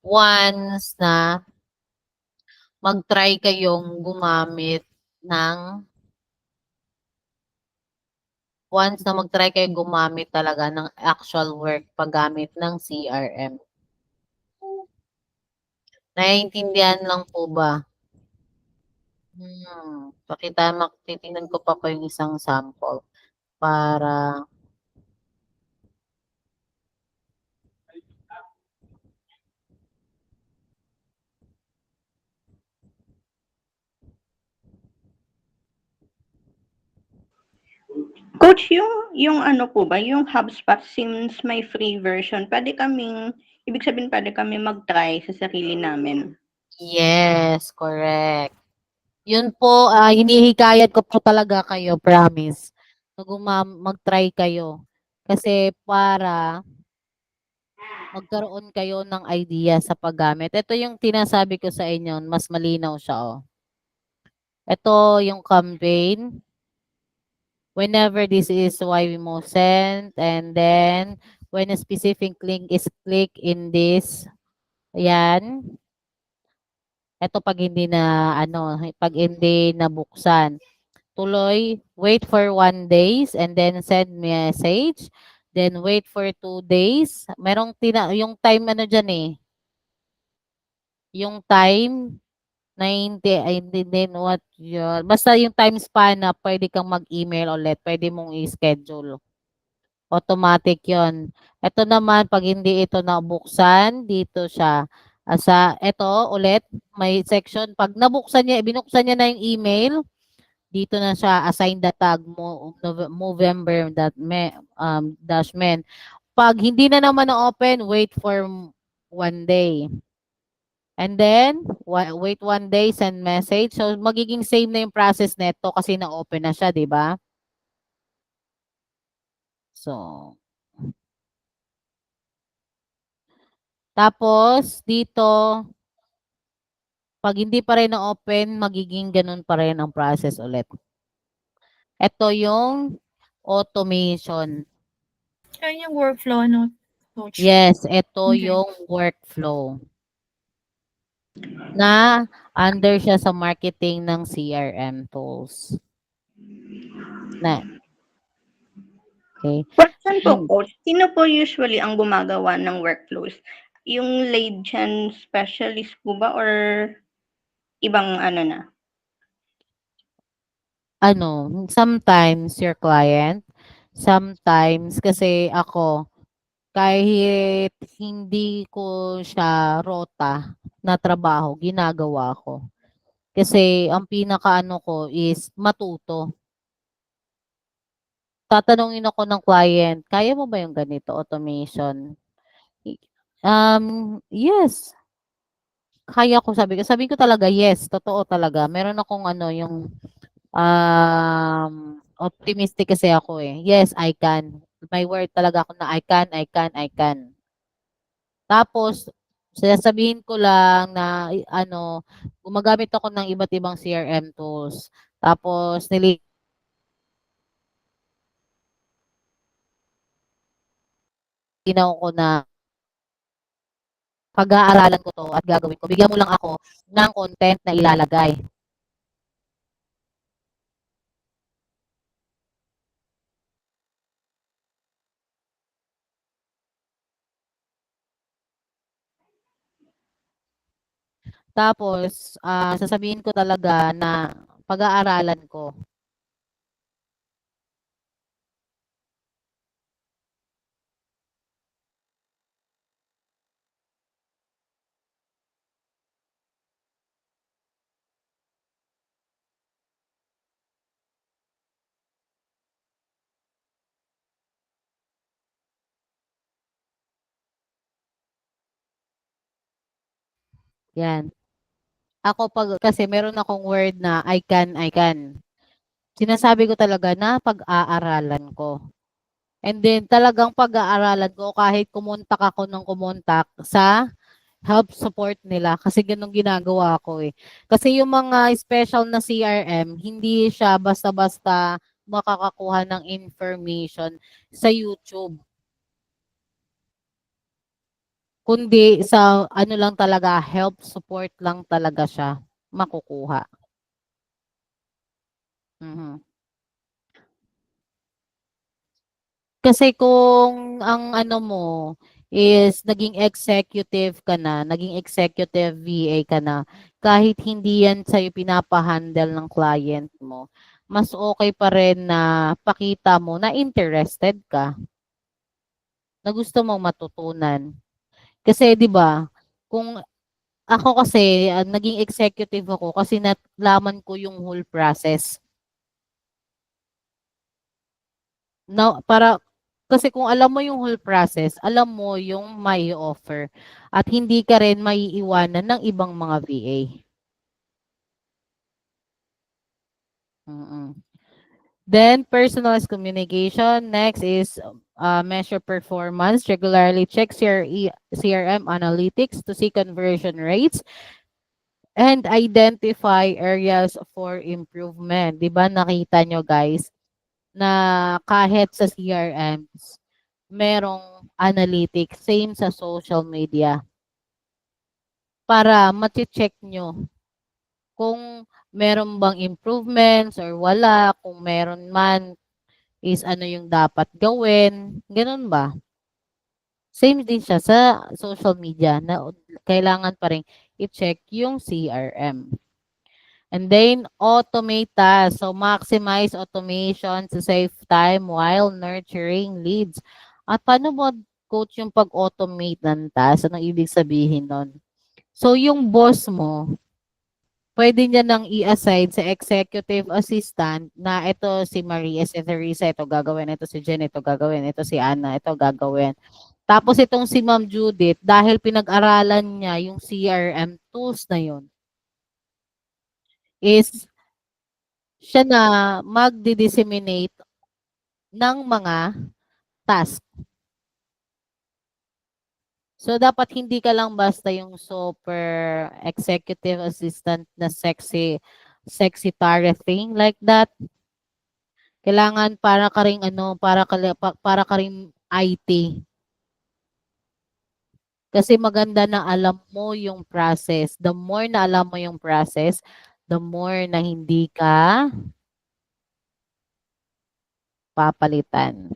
Once na mag-try kayong gumamit talaga ng actual work paggamit ng CRM. Naiintindihan lang po ba? Titingnan ko pa po yung isang sample para Coach, yung ano po ba, yung HubSpot, since may free version, ibig sabihin pwede kami mag-try sa sarili namin. yes, correct. Yun po, hinihikayat ko po talaga kayo, promise. Mag-try kayo. Kasi para magkaroon kayo ng idea sa paggamit. Ito yung tinasabi ko sa inyo, mas malinaw siya, oh. Ito yung campaign. Whenever this is why we must send, and then when a specific link is clicked in this, ayan. Ito pag hindi nabuksan. Tuloy, wait for 1 days and then send message. Then wait for 2 days. Yung time dyan eh. Yung time 90, then what yun. Basta yung time span na pwede kang mag-email ulit, pwede mong i-schedule. Automatic yon. Ito naman, pag hindi ito nabuksan, dito siya. Ito ulit, may section. Pag binuksan niya na yung email, dito na siya, assign the tag mo, Movember dash men. Pag hindi na naman na-open, wait for 1 day. And then, wait 1 day, send message. So, magiging same na yung process neto kasi na-open na siya, di ba? So, tapos, dito, pag hindi pa rin na-open, magiging ganun pa rin ang process ulit. Ito yung automation. Kaya yung workflow, no, Coach? Yes, ito Okay. yung workflow. Na under siya sa marketing ng CRM tools. Okay. Question po, Hmm. Coach. Sino po usually ang gumagawa ng workflows? Yung lead gen specialist po ba or ibang ano na? Ano, sometimes your client, sometimes kasi ako, kahit hindi ko siya rota na trabaho, ginagawa ko. Kasi ang pinakaano ko is matuto. Tatanungin ako ng client, "Kaya mo ba yung ganito, automation?" I yes, kaya ko, sabi ko talaga, yes, totoo talaga. Meron akong ano, yung, optimistic kasi ako, eh. Yes, I can. May word talaga ako na I can, I can, I can. Tapos sasabihin ko lang na ano, gumagamit ako ng iba't ibang CRM tools. Tapos nilinaw ko na pag-aaralan ko 'to at gagawin ko. Bigyan mo lang ako ng content na ilalagay. Tapos, sasabihin ko talaga na pag-aaralan ko. Yan. Ako kasi meron akong word na I can, I can. Sinasabi ko talaga na pag-aaralan ko. And then talagang pag-aaralan ko kahit kumontak ako ng kumontak sa help support nila kasi gano'n ginagawa ko, eh. Kasi yung mga special na CRM, hindi siya basta-basta makakakuha ng information sa YouTube. Kundi sa ano lang talaga, help support lang talaga siya makukuha. Mhm. Kasi kung ang ano mo is naging executive ka na, naging executive VA ka na, kahit hindi yan sa'yo pinapa-handle ng client mo, mas okay pa rin na pakita mo na interested ka, na gusto mong matutunan. Kasi 'di ba, kung ako kasi, naging executive ako kasi nalaman ko yung whole process. Kasi kung alam mo yung whole process, alam mo yung mai-o-offer at hindi ka rin maiiwanan ng ibang mga VA. Mm. Then personalized communication, next is, measure performance, regularly check CRM analytics to see conversion rates and identify areas for improvement. 'Di ba nakita nyo guys na kahit sa CRMs merong analytics, same sa social media. Para check nyo kung meron bang improvements or wala, kung meron man is ano yung dapat gawin, gano'n ba? Same din siya sa social media na kailangan pa rin i-check yung CRM. And then automate tasks. So maximize automation to save time while nurturing leads. At paano mo coach yung pag-automate ng task? Anong ibig sabihin nun? So yung boss mo, pwede niya nang i-assign sa executive assistant na ito si Maria, si Teresa, ito gagawin, ito si Jen, ito gagawin, ito si Anna, ito gagawin. Tapos itong si Ma'am Judith, dahil pinag-aralan niya yung CRM tools na yun, is siya na magdi-disseminate ng mga task. So, dapat hindi ka lang basta yung super executive assistant na sexy, sexy thing like that. Kailangan para ka ring ano, para ka ring IT. Kasi maganda na alam mo yung process. The more na alam mo yung process, the more na hindi ka papalitan.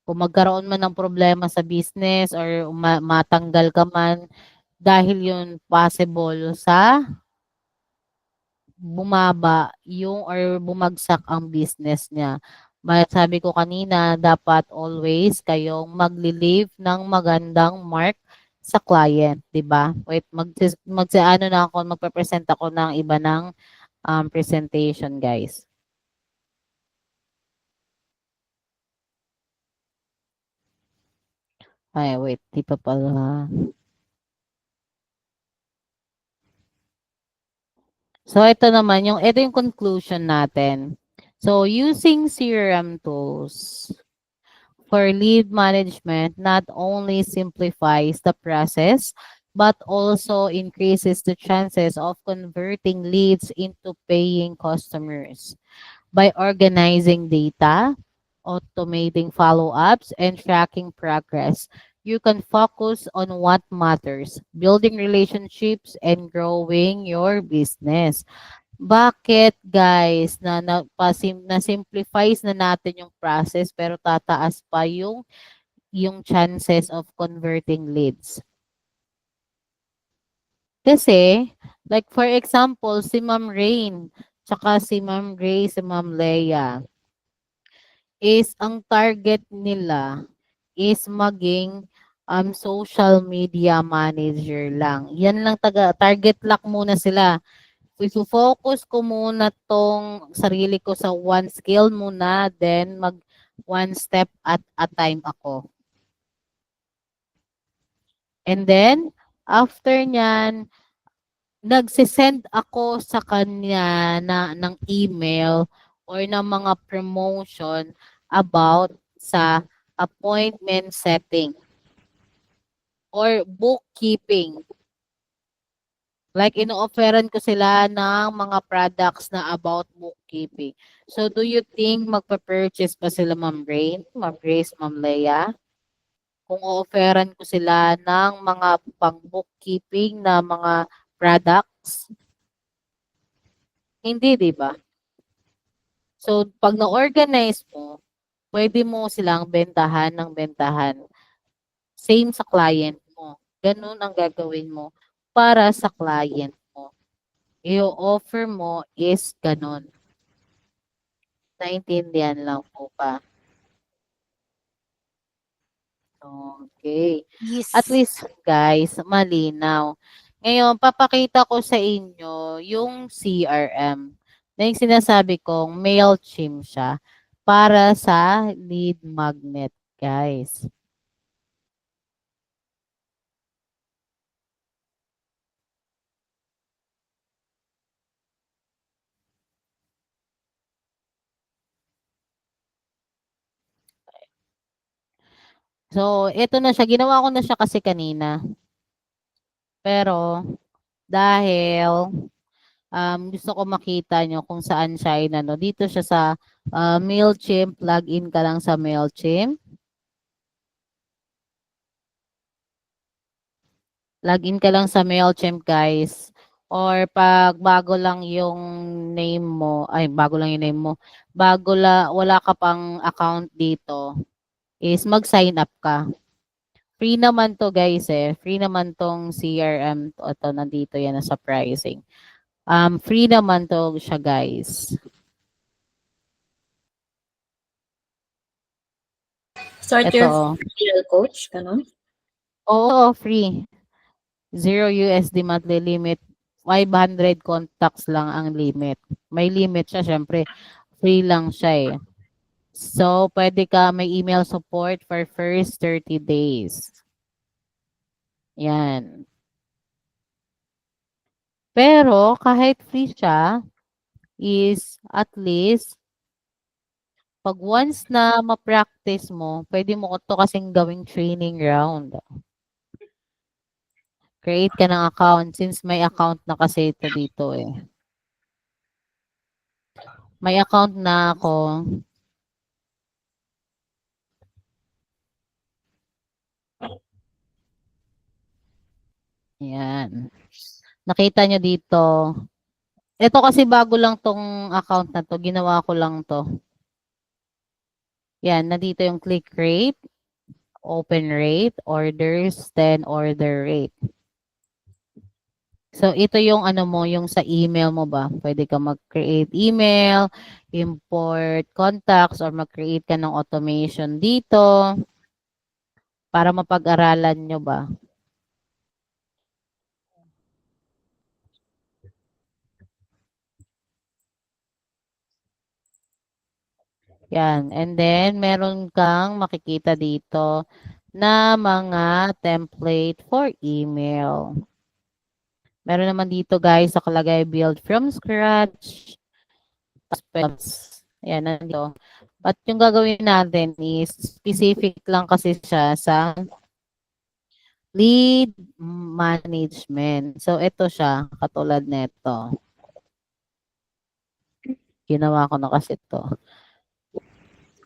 Kung magkaroon man ng problema sa business or matanggal ka man, dahil yun possible sa bumaba yung or bumagsak ang business niya. Sabi ko kanina, dapat always kayong magli-leave ng magandang mark sa client, 'di ba? Wait, ano na ako, magpe-present ako ng iba ng presentation, guys. Ay, wait, di pa pala. So, ito yung conclusion natin. So, using CRM tools for lead management not only simplifies the process, but also increases the chances of converting leads into paying customers. By organizing data, automating follow-ups, and tracking progress, you can focus on what matters, building relationships and growing your business. Bakit guys na-simplifies na natin yung process pero tataas pa yung chances of converting leads? Kasi, like for example, si Ma'am Rain, tsaka si Ma'am Ray, si Ma'am Leia, is ang target nila is maging social media manager lang. Yan lang target lock muna sila. Focus ko muna tong sarili ko sa one skill muna, then mag one step at a time ako. And then, after nyan, nagsisend ako sa kanya ng email or ng mga promotion about sa appointment setting or bookkeeping. Like, ino-offeran ko sila ng mga products na about bookkeeping. So, do you think magpa-purchase pa sila, Ma'am Rain, Ma'am Grace, Ma'am Leia? Kung o-offeran ko sila ng mga pang-bookkeeping na mga products? Hindi, di ba? So, pag na-organize mo, pwede mo silang bentahan ng bentahan. Same sa client mo. Ganun ang gagawin mo para sa client mo. I-offer mo is ganun. Naintindihan lang po ba? Okay. Yes. At least, guys, malinaw. Ngayon, papakita ko sa inyo yung CRM na yung sinasabi kong MailChimp siya para sa lead magnet, guys. So, ito na siya. Ginawa ko na siya kasi kanina. Pero, dahil gusto ko makita nyo kung saan siya inano. Dito siya sa MailChimp. Login ka lang sa MailChimp. Login ka lang sa MailChimp, guys. Or pag bago lang yung name mo, bago lang yung name mo, wala ka pang account dito, is mag-sign up ka. Free naman to, guys, eh. Free naman tong CRM. Ito, nandito yan sa pricing. Free naman to siya, guys. Start Ito, your real coach, ganun. Oo, free. 0 USD monthly limit. 500 contacts lang ang limit. May limit siya, syempre. Free lang siya eh. So, pwede ka may email support for first 30 days. Yan. Pero, kahit free siya, is at least, pag once na ma-practice mo, pwede mo ito kasing gawing training round. Create ka ng account since may account na kasi ito dito eh. May account na ako. Yan. Nakita nyo dito. Ito kasi bago lang tong account na to. Ginawa ko lang to. Yan, nandito yung click rate, open rate, orders, then order rate. So, ito yung ano mo, yung sa email mo ba? Pwede ka mag-create email, import contacts, or mag-create ka ng automation dito para mapag-aralan nyo ba? Yan. And then, meron kang makikita dito na mga template for email. Meron naman dito guys, nakalagay build from scratch. Ayan, nandito. But yung gagawin natin is specific lang kasi siya sa lead management. So, ito siya, katulad nito. Ginawa ko na kasi ito.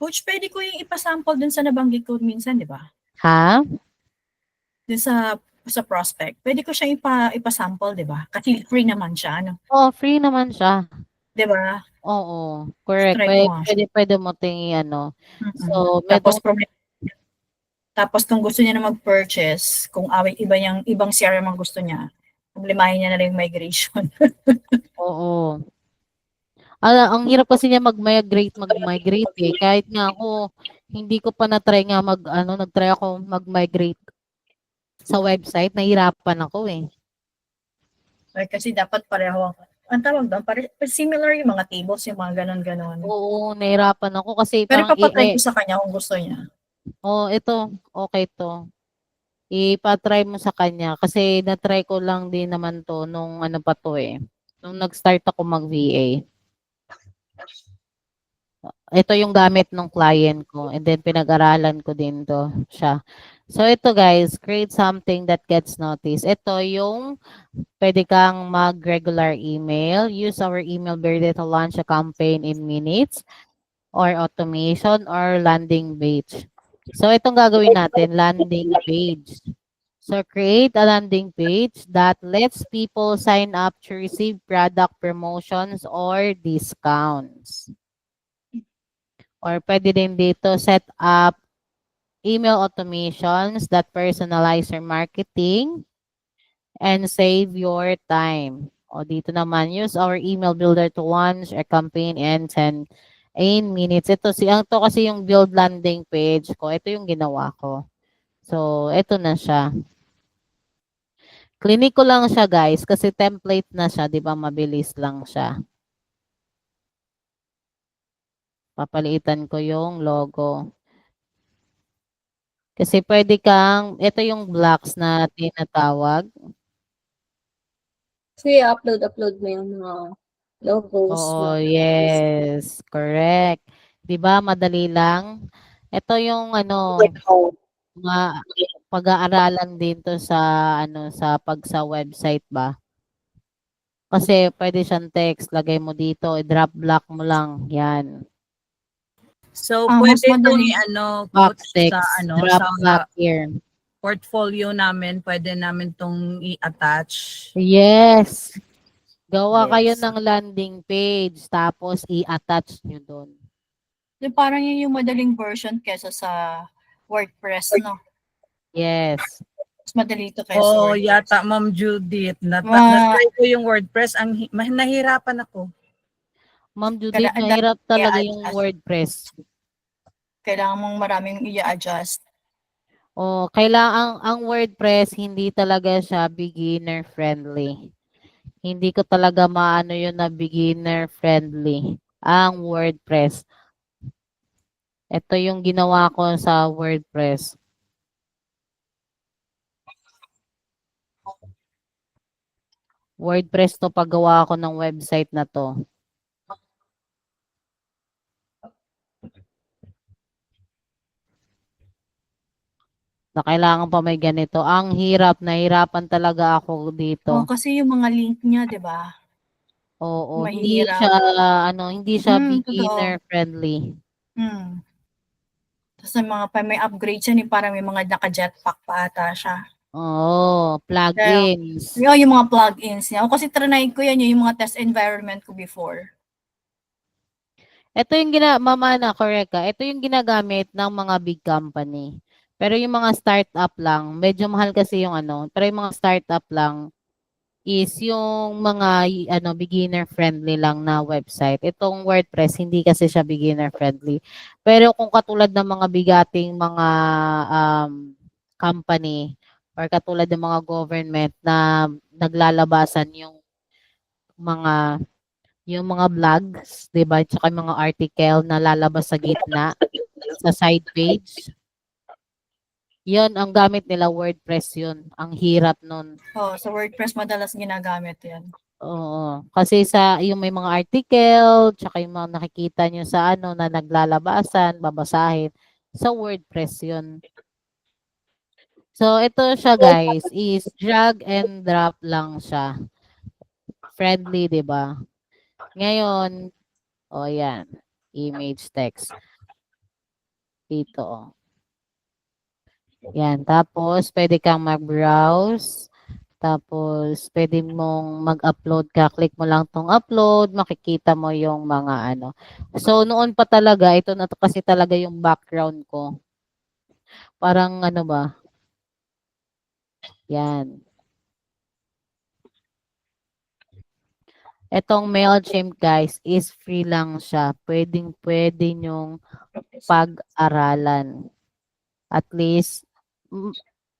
Coach, pwede ko yung ipasample dun sa nabanggit ko minsan, di ba? Ha? Dun sa prospect. Pwede ko siya ipasample, di ba? Kasi free naman siya, ano? Oh, free naman siya. Di ba? Oo, correct. Try Pwede, ko nga siya. pwede mo tingin ano. Mm-mm. So, Tapos medyo, tapos kung gusto niya na mag-purchase, kung ibang CRM ang gusto niya, problemahin niya na lang yung migration. oo. Ang hirap kasi niya mag-migrate eh. Kahit nga ako, hindi ko pa na-try nga nag-try ako mag-migrate sa website, nahirapan ako eh. Kasi dapat pareho ang tawag doon, similar yung mga tables, yung mga ganon-ganon. Oo, nahirapan ako kasi Pero parang papatry ko sa kanya kung gusto niya. ito, okay to. Ipa-try mo sa kanya kasi na-try ko lang din naman to nung ano pa to eh. Nung nag-start ako mag-VA. Ito yung gamit ng client ko and then pinag-aralan ko din to siya. So ito guys, create something that gets noticed. Ito yung pwede kang mag-regular email. Use our email builder to launch a campaign in minutes or automation or landing page. So itong gagawin natin, landing page. So create a landing page that lets people sign up to receive product promotions or discounts. Or pwede din dito set up email automations that personalize your marketing and save your time. O dito naman, use our email builder to launch a campaign and send in minutes. Ito kasi yung build landing page ko. Ito yung ginawa ko. So, ito na siya. Clinic ko lang siya guys kasi template na siya. Di ba mabilis lang siya. Papalitan ko yung logo. Kasi pwede ito yung blocks na tinatawag. Kasi upload mo yung mga logos. Oo, yes. Correct. 'Di ba madali lang? Ito yung mga pag-aaralan din to sa sa website ba? Kasi pwede siyang text, lagay mo dito, i-drop block mo lang, 'yan. So, Mas pwede itong madali. coach, Box text, drop block here. portfolio namin, pwede namin itong i-attach. Yes. Gawa kayo Yes. ng landing page tapos i-attach nyo doon. Parang yun yung madaling version kesa sa WordPress, no? Yes. Mas madali ito kesa Oo, WordPress. yata, Ma'am Judith. Ma- Na-try ko yung WordPress. Nahirapan ako. Ma'am Judith, mahirap talaga yung WordPress. Kailangan mong maraming i-adjust. Kailangan ang WordPress hindi talaga siya beginner friendly. Hindi ko talaga maano yun na beginner friendly ang WordPress. Ito yung ginawa ko sa WordPress. WordPress to paggawa ko ng website na to. Na kailangan pa may ganito. Ang hirap, nahirapan talaga ako dito. Kasi yung mga link niya, 'di ba? Oo, Mahirap. hindi siya Totoo. beginner friendly. Tapos may upgrade siya, parang may mga naka-jetpack pa ata siya. Oo, plugins. Yung mga plugins niya. Kasi trinay ko yan, yung mga test environment ko before. Ito yung mama na, correct ka. Ito yung ginagamit ng mga big company. Pero yung mga startup lang, medyo mahal kasi yung ano, pero yung mga startup lang is yung mga beginner friendly lang na website. Itong WordPress hindi kasi siya beginner friendly. Pero kung katulad ng mga bigating mga company or katulad ng mga government na naglalabasan mga mga blogs, 'di ba? Tsaka yung mga article na lalabas sa gitna, sa side page. 'Yun ang gamit nila, WordPress 'yun. Ang hirap nun. Oh, sa WordPress madalas ginagamit 'yan. Oo, kasi yung may mga article, tsaka yung mga nakikita niyo sa na naglalabasan, babasahin, sa WordPress 'yun. So ito siya guys, is drag and drop lang siya. Friendly, 'di ba? Ngayon, yan, image text. Dito, Yan, tapos pwede kang mag-browse. Tapos, pwede mong mag-upload ka. Click mo lang tong upload, makikita mo yung mga ano. So, noon pa talaga, ito na kasi talaga yung background ko. Parang ano ba? Yan. Etong MailChimp, guys, is free lang siya. Pwede nyong pag-aralan. At least,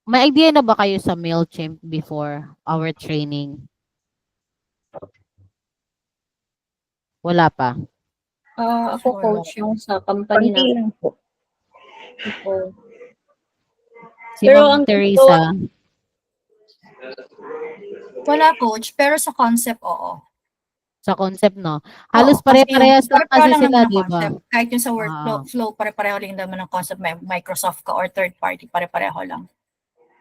may idea na ba kayo sa MailChimp before our training? Wala pa. Ako coach yung sa company Konti na. lang po. Si Pero Ma'am ang Teresa. Wala coach, pero sa concept, oo. Sa concept, no? Halos Oo, kasi pare-parehas lang pare-pareho kasi lang sila, naman ang di ba? concept. Kahit yung sa workflow, Oo. flow, pare-pareho lang naman ang concept. May Microsoft ka or third party, pare-pareho lang.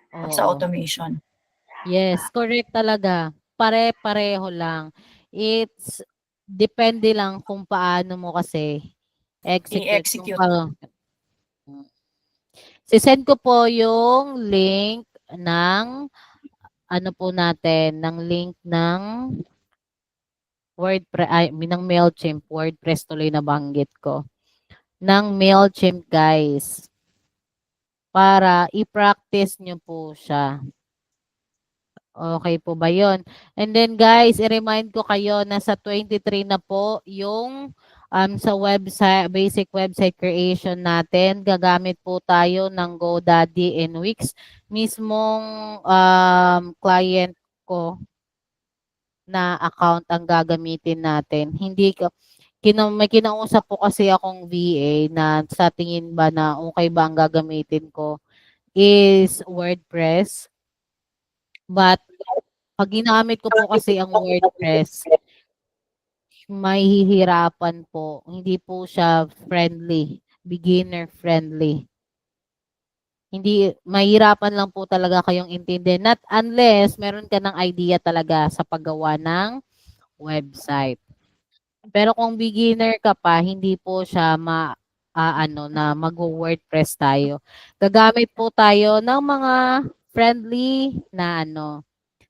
Pag sa Oo. automation. Yes, correct talaga. Pare-pareho lang. It's depende lang kung paano mo kasi execute yung I-execute. Sisend ko po yung link ng ng link ng WordPress, ng MailChimp. WordPress tuloy na banggit ko. Ng MailChimp, guys. Para i-practice nyo po siya. Okay po ba yun? And then guys, i-remind ko kayo na sa 23 na po yung sa website, basic website creation natin. Gagamit po tayo ng GoDaddy and Wix. Mismong client ko na account ang gagamitin natin. Hindi ka may kinausap po kasi akong VA na sa tingin ba na okay ba ang gagamitin ko is WordPress. But pag ginamit ko po kasi ang WordPress, mahihirapan po. Hindi po siya friendly, beginner friendly. Hindi, mahirapan lang po talaga kayong intindihin. Not unless meron ka ng idea talaga sa paggawa ng website. Pero kung beginner ka pa, hindi po siya na mag-WordPress tayo. Gagamit po tayo ng mga friendly na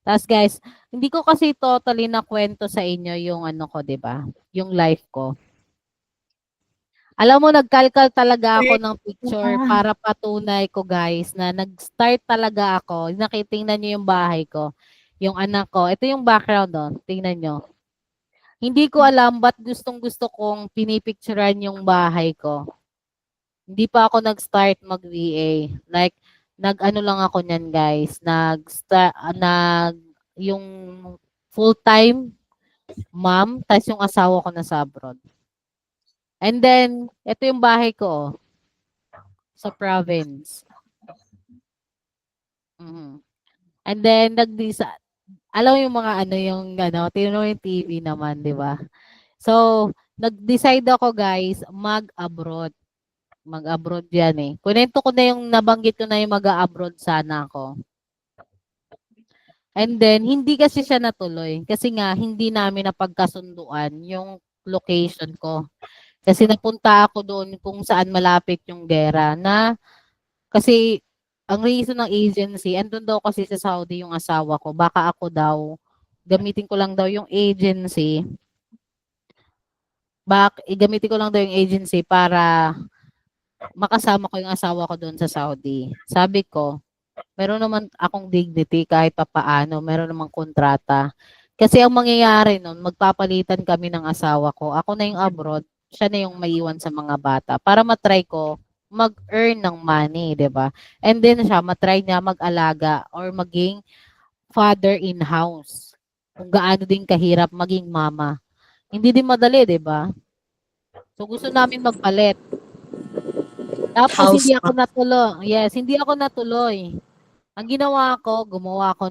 Tapos guys, hindi ko kasi totally na kwento sa inyo yung ko, 'di ba? Yung life ko. Alam mo, nagkalkal talaga ako ng picture para patunay ko, guys, na nag-start talaga ako. Nakitingnan niyo yung bahay ko. Yung anak ko. Ito yung background, Tingnan niyo. Hindi ko alam ba't gustong-gusto kong pinipicturean yung bahay ko. Hindi pa ako nag-start mag-VA. Like, nag-ano lang ako niyan, guys. Yung full-time mom, tas yung asawa ko nasa abroad. And then, ito yung bahay ko, sa province. And then, alam mo yung mga tingnan mo yung TV naman, di ba? So, nag-decide ako, guys, mag-abroad. Mag-abroad yan eh. Kunento ko na yung nabanggit ko na yung mag-abroad sana ako. And then, hindi kasi siya natuloy. Kasi nga, hindi namin napagkasunduan yung location ko. Kasi napunta ako doon kung saan malapit yung gera kasi ang reason ng agency, andun daw kasi sa Saudi yung asawa ko. Baka ako daw, gamitin ko lang daw yung agency. gamitin ko lang daw yung agency para makasama ko yung asawa ko doon sa Saudi. Sabi ko, meron naman akong dignity kahit papaano, meron namang kontrata. Kasi ang mangyayari nun, magpapalitan kami ng asawa ko. Ako na yung abroad, siya na yung maiwan sa mga bata para matry ko mag-earn ng money, 'di ba? And then siya matry niya mag-alaga or maging father in-house. Kung gaano din kahirap maging mama. Hindi din madali, 'di ba? So gusto namin magpalit. Tapos House hindi ako natuloy. Yes, hindi ako natuloy. Ang ginawa ko,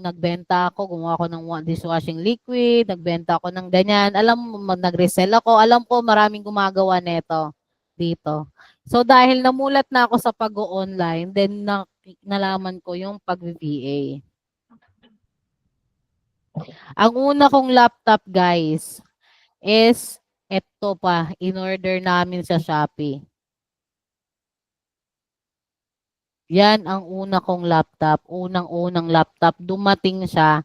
nagbenta ako, gumawa ako ng dishwashing liquid, nagbenta ako ng ganyan. Alam mo, nag-resell ako. Alam ko, maraming gumagawa nito dito. So, dahil namulat na ako sa pag-online, then nalaman ko yung pag-VA. Ang una kong laptop, guys, is eto pa, in-order namin sa Shopee. Yan ang una kong laptop. Unang-unang laptop. Dumating siya,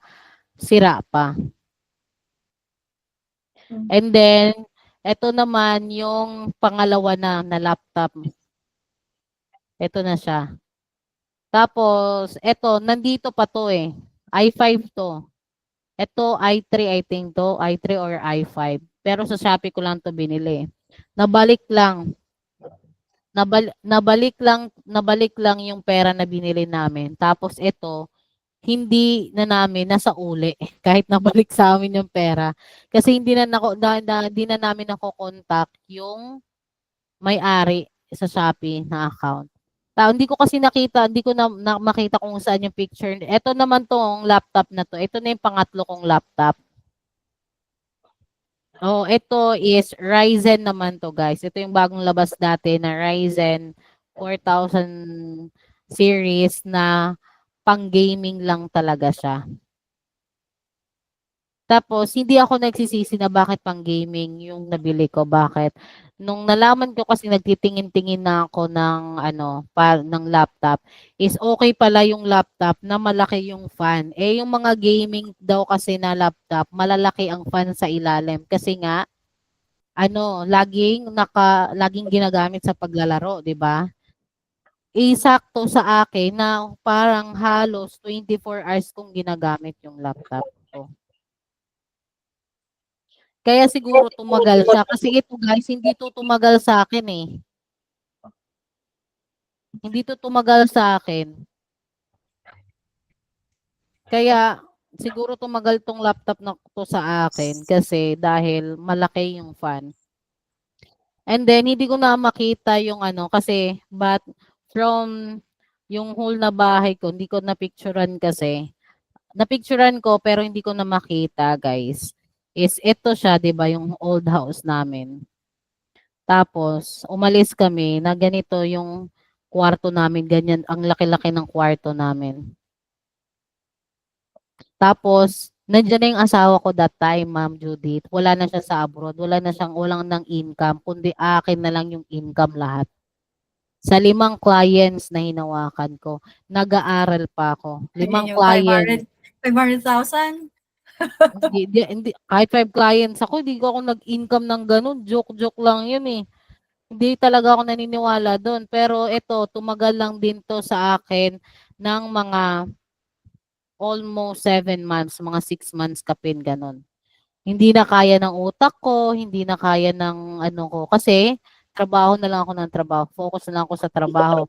sira pa. And then, eto naman yung pangalawa na laptop. Eto na siya. Tapos, eto, nandito pa to eh. i5 to. Eto, i3 I think to. i3 or i5. Pero sa Shopee ko lang to binili. Nabalik lang yung pera na binili namin. Tapos ito, hindi na namin nasa uli kahit nabalik sa amin yung pera. Kasi hindi na namin nako-contact yung may-ari sa Shopee na account. Hindi ko kasi hindi ko na makita kung saan yung picture. Ito naman tong laptop na to. Ito na yung pangatlo kong laptop. Oh, ito is Ryzen naman to, guys. Ito yung bagong labas dati na Ryzen 4000 series na pang-gaming lang talaga siya. Tapos, hindi ako nagsisisi na bakit pang-gaming yung nabili ko. Bakit? Nung nalaman ko kasi nagtitingin-tingin na ako ng laptop, is okay pala yung laptop na malaki yung fan. Yung mga gaming daw kasi na laptop, malalaki ang fan sa ilalim. Kasi nga, laging ginagamit sa paglalaro, 'di ba? Sakto sa akin na parang halos 24 hours kong ginagamit yung laptop ko. Kaya siguro tumagal siya kasi ito guys, hindi to tumagal sa akin eh. Hindi to tumagal sa akin. Kaya siguro tumagal tong laptop na to sa akin kasi dahil malaki yung fan. And then, hindi ko na makita yung kasi, but from yung whole na bahay ko, hindi ko na-picturean kasi. Na-picturean ko, pero hindi ko na makita, guys. Is ito siya, di ba, yung old house namin. Tapos, umalis kami na ganito yung kwarto namin, ganyan, ang laki-laki ng kwarto namin. Tapos, nandiyan na yung asawa ko that time, Ma'am Judith. Wala na siya sa abroad. Walang ng income, kundi akin na lang yung income lahat. Sa 5 clients na hinawakan ko, nag-aaral pa ako. 5 Yung clients. 500,000? Hindi, kahit 5 clients ako, hindi ko ako nag-income ng ganun. Joke-joke lang yun eh. Hindi talaga ako naniniwala doon. Pero ito, tumagal lang din to sa akin ng mga almost 7 months, mga 6 months kapin, ganun. Hindi na kaya ng utak ko, hindi na kaya ng ko. Kasi, trabaho na lang ako ng trabaho. Focus na lang ako sa trabaho.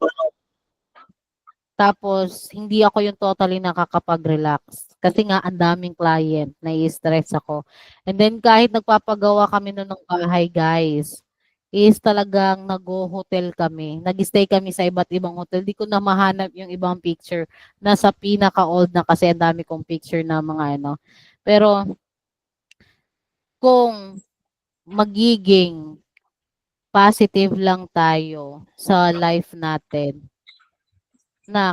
Tapos, hindi ako yung totally nakakapag-relax. Kasi nga, ang daming client, nai-stress ako. And then, kahit nagpapagawa kami nun ng bahay, guys, is talagang nag-hotel kami. Nag-stay kami sa iba't ibang hotel. Di ko na mahanap yung ibang picture. Nasa pinaka-old na kasi ang dami kong picture na mga Pero, kung magiging positive lang tayo sa life natin,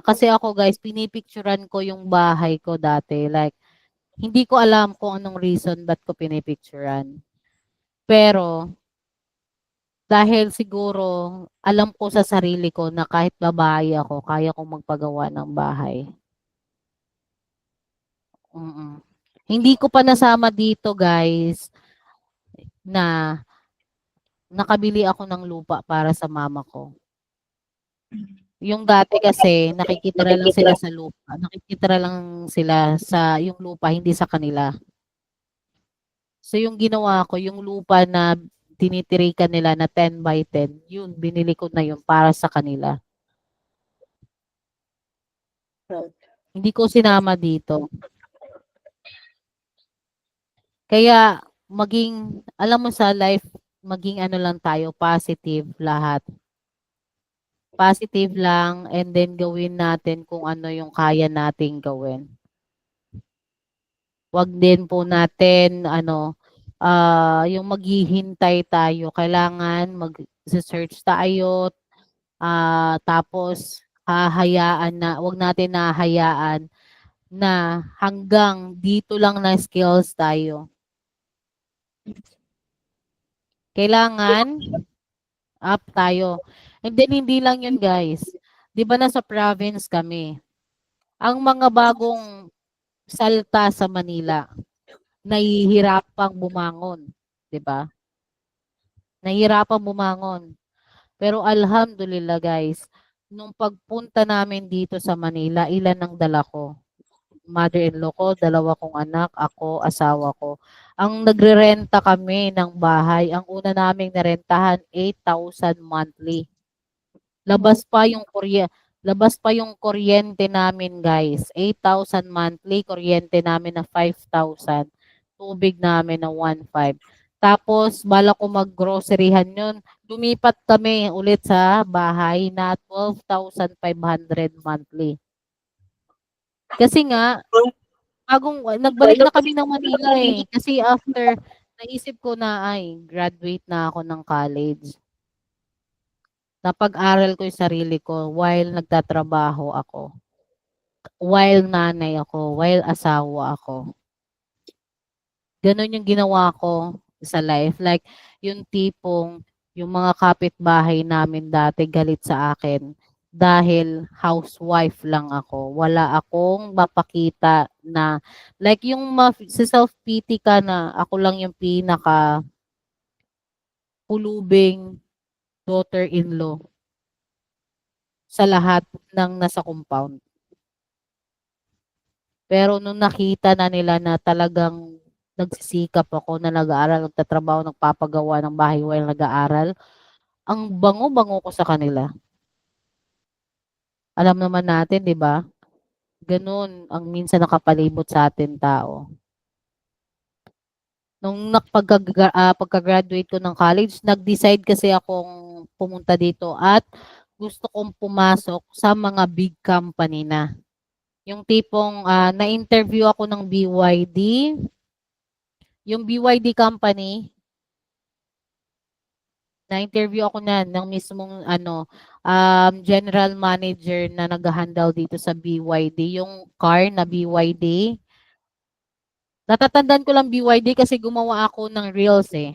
kasi ako guys, pinipicturan ko yung bahay ko dati. Like, hindi ko alam kung anong reason ba't ko pinipicturan. Pero, dahil siguro, alam ko sa sarili ko na kahit babae ako, kaya kong magpagawa ng bahay. Hindi ko pa nasama dito guys, na nakabili ako ng lupa para sa mama ko. Yung dati kasi nakikitira lang sila sa lupa, nakikitira lang sila sa yung lupa, hindi sa kanila. So yung ginawa ko, yung lupa na tinitirikan nila na 10 by 10, yun binili ko na yun para sa kanila. Hindi ko sinama dito. Kaya alam mo sa life, maging ano lang tayo, positive lahat. Positive lang and then gawin natin kung ano yung kaya nating gawin. Wag din po natin yung maghihintay tayo. Kailangan mag-search tayo, tapos wag natin hahayaan na hanggang dito lang na skills tayo. Kailangan up tayo. And then hindi lang yun guys. 'Di ba nasa province kami? Ang mga bagong salta sa Manila, nahihirapang bumangon, 'di ba? Nahihirapang bumangon. Pero alhamdulillah guys, nung pagpunta namin dito sa Manila, ilan ang dala ko? Mother-in-law ko, 2 kong anak, ako, asawa ko. Ang nagrerenta kami ng bahay, ang una naming narentahan 8,000 monthly. Labas pa yung kuryente namin guys. 8,000 monthly, kuryente namin na 5,000. Tubig namin na 1,500. Tapos, bala ko mag-groceryhan yun. Lumipat kami ulit sa bahay na 12,500 monthly. Kasi nga, nagbalik na kami ng Manila eh. Kasi after, naisip ko na graduate na ako ng college. Napag-aral ko yung sarili ko while nagtatrabaho ako. While nanay ako, while asawa ako. Ganon yung ginawa ko sa life. Like, yung tipong, yung mga kapitbahay namin dati galit sa akin dahil housewife lang ako. Wala akong mapakita na, like yung sa self-pity ka na ako lang yung pinaka pulubing daughter-in-law sa lahat ng nasa compound. Pero nung nakita na nila na talagang nagsisikap ako na nag-aaral, nagtatrabaho, nagpapagawa ng bahay while nag-aaral, ang bango-bango ko sa kanila. Alam naman natin, 'di ba? Ganun ang minsan nakapalibot sa atin tao. Nung pagka-graduate ko ng college, nag-decide kasi akong pumunta dito at gusto kong pumasok sa mga big company na. Yung tipong na-interview ako ng BYD. Yung BYD company, na-interview ako ng mismong general manager na nag-handle dito sa BYD, yung car na BYD. Natatandaan ko lang BYD kasi gumawa ako ng reels eh.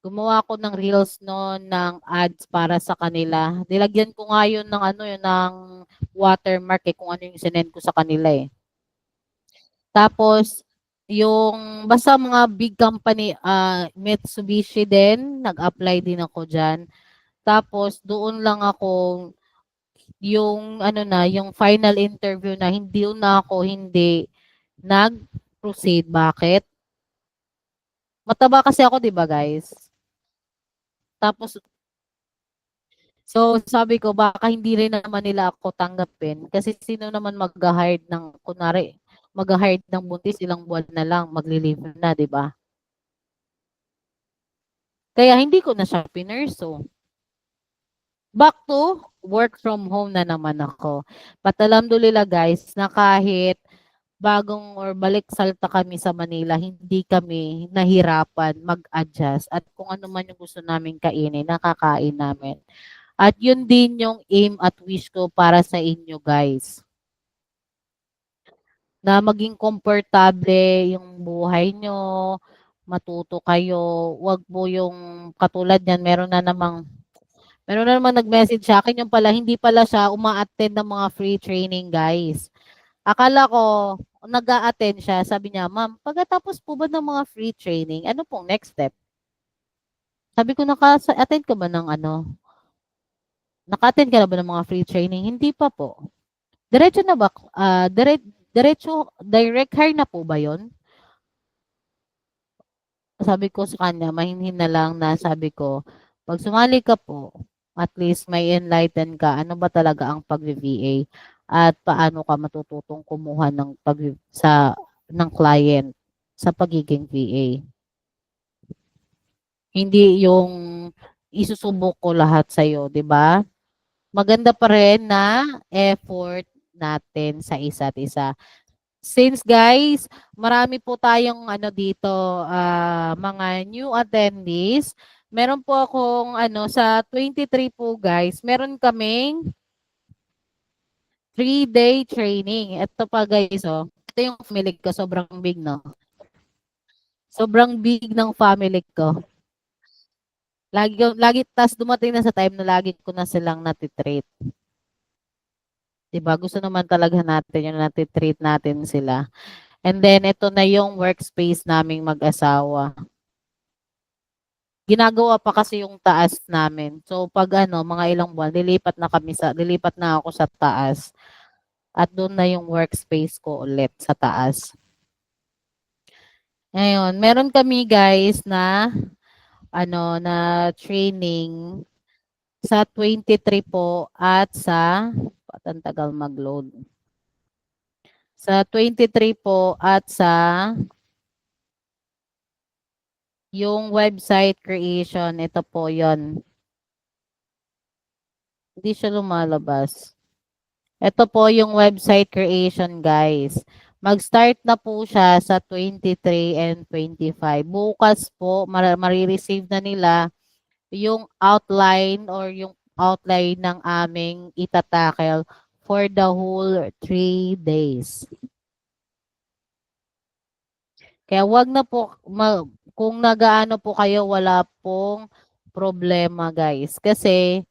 Gumawa ako ng reels noon ng ads para sa kanila. Nilagyan ko nga yun ng yun ng watermark kung ano yung sinend ko sa kanila eh. Tapos yung basta mga big company, Mitsubishi din, nag-apply din ako diyan. Tapos doon lang ako yung yung final interview na hindi nag-proceed. Bakit? Mataba kasi ako, 'di ba, guys? Tapos sabi ko baka hindi rin naman nila ako tanggapin kasi sino naman mag-hire ng buntis ilang buwan na lang, magli-leave na, 'di ba? Kaya hindi ko na siya pinurso. Back to work from home na naman ako. Alhamdulillah guys, na kahit bagong or balik salta kami sa Manila, hindi kami nahirapan mag-adjust at kung ano man yung gusto namin kainin, nakakain namin. At yun din yung aim at wish ko para sa inyo guys. Na maging komportable yung buhay nyo, matuto kayo, wag mo yung katulad yan, meron na namang nag-message sa akin, yung pala, hindi pala siya uma-attend ng mga free training, guys. Akala ko, nag-a-attend siya. Sabi niya, ma'am, pagkatapos po ba ng mga free training, ano pong next step? Sabi ko, attend ka ba ng ano? Naka-attend ka na ba ng mga free training? Hindi pa po. Diretso na ba? Direct hire na po ba yon? Sabi ko sa kanya, mahinhin na lang na sabi ko, pag sumali ka po, at least may enlighten ka, ano ba talaga ang pag-VA at paano ka matututong kumuha ng client sa pagiging VA. Hindi yung isusubok ko lahat sa iyo, 'di ba? Maganda pa rin na effort natin sa isa't isa. Since guys, marami po tayong ano dito, mga new attendees. Meron po akong sa 23 po guys, meron kaming 3-day training. Ito pa guys, oh. Ito yung family ko, sobrang big, no? Sobrang big ng family ko. Tas dumating na sa time na lagi ko na silang natitreat. Diba? Gusto naman talaga natin yung natitreat natin sila. And then, ito na yung workspace naming mag-asawa. Ginagawa pa kasi yung taas namin. So, pag mga ilang buwan, lilipat na ako sa taas. At doon na yung workspace ko ulit sa taas. Ngayon, meron kami guys na training sa 23 po at sa ang tagal mag-load. Sa 23 po at sa yung website creation, ito po yon. Hindi siya lumalabas. Ito po yung website creation, guys. Mag-start na po siya sa 23 and 25. Bukas po, marireceive na nila yung outline or yung outline ng aming itatakel for the whole 3 days. Kaya wag na po, kung nagaano po kayo, wala pong problema guys. Kasi,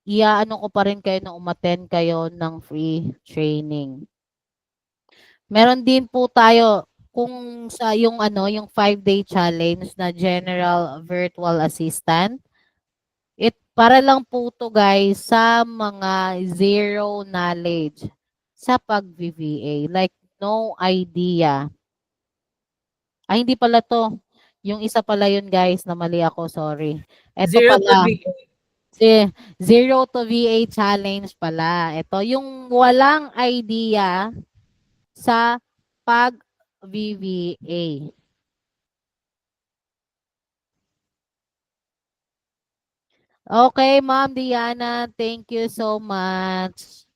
iaano ko pa rin kayo na umattend kayo ng free training. Meron din po tayo, kung sa yung yung 5-day challenge na General Virtual Assistant, para lang po to guys sa mga zero knowledge sa pag-VVA. Like, no idea. Ay, hindi pala to. Yung isa pala yun guys, na mali ako, sorry. Ito Zero to pala. VA. Zero to VA challenge pala. Ito, yung walang idea sa pag-VVA. Okay, Ma'am Diana, thank you so much.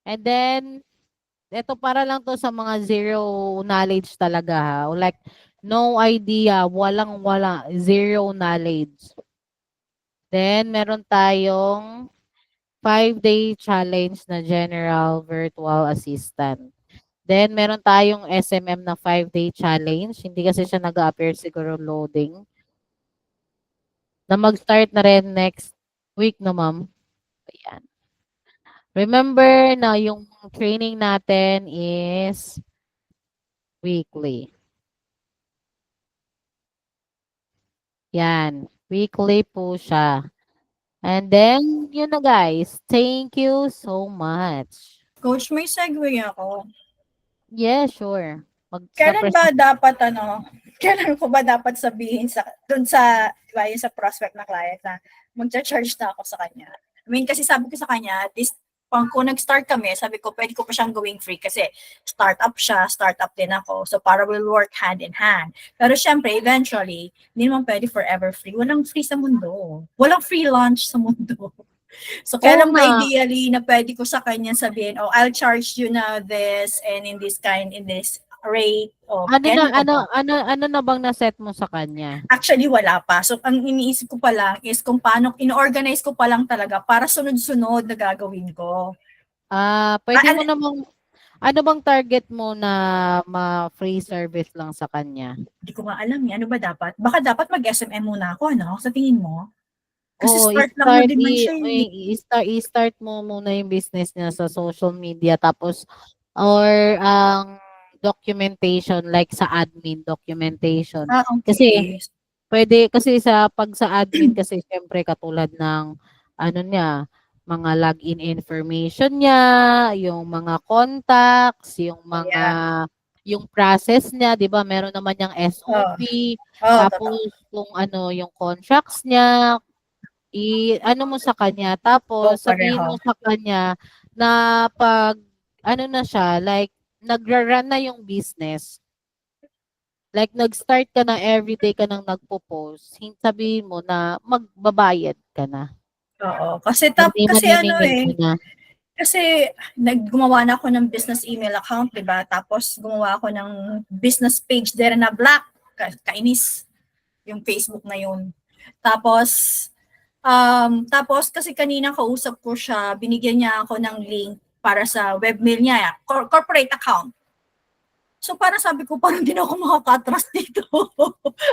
And then, ito para lang to sa mga zero knowledge talaga ha. Like, no idea, walang-wala, zero knowledge. Then, meron tayong 5-day challenge na General Virtual Assistant. Then, meron tayong SMM na 5-day challenge. Hindi kasi siya nag-appear siguro loading. Na mag-start na rin next week na ma'am. Ayan. Remember na yung training natin is weekly. Yan. Weekly po siya. And then, yun na guys. Thank you so much. Coach, may segue ako. Yeah, sure. Kailan ba dapat kailan ko ba dapat sabihin dun sa, diba, yung sa prospect na client na magcha-charge na ako sa kanya? I mean, kasi sabi ko sa kanya, kung nag-start kami, sabi ko, pwede ko pa siyang gawing free kasi startup siya, startup din ako. So, para we'll work hand in hand. Pero syempre, eventually, hindi naman pwede forever free. Walang free sa mundo. Walang free lunch sa mundo. So, kailan ba ideally na pwede ko sa kanya sabihin, oh, I'll charge you now this and in this rate. Oh, ano na bang na-set mo sa kanya? Actually, wala pa. So, ang iniisip ko pa lang is kung paano, in-organize ko pa lang talaga para sunod-sunod na gagawin ko. Pwede mo namang, ano bang target mo na ma-free service lang sa kanya? Hindi ko nga alam yan. Ano ba dapat? Baka dapat mag-SMM muna ako, Sa tingin mo? Kasi Oo, start lang na din man siya. i-start mo muna yung business niya sa social media tapos or ang documentation like sa admin documentation. Okay. Kasi Puwede kasi sa admin kasi siyempre katulad ng ano niya, mga login information niya, yung mga contacts, Yeah. yung process niya, 'di ba meron naman niyang Oo. SOP, Oo, tapos totoo. kung ano yung contracts niya, i-ano mo sa kanya Oo, tapos sabihin pareho. mo sa kanya na 'pag ano na siya, like nagra-run na yung business. Like nag-start ka na everyday ka ng nagpo-post, sabihin mo na magbabayad ka na. Oo, kasi Hindi kasi ano, maniningil ka na. kasi gumawa na ako ng business email account, 'di ba? Tapos gumawa ako ng business page there na black, kainis yung Facebook na yun. Tapos tapos kasi kanina kausap ko siya, binigyan niya ako ng link para sa webmail niya, corporate account. So parang sabi ko, parang di na ako makaka-trust dito.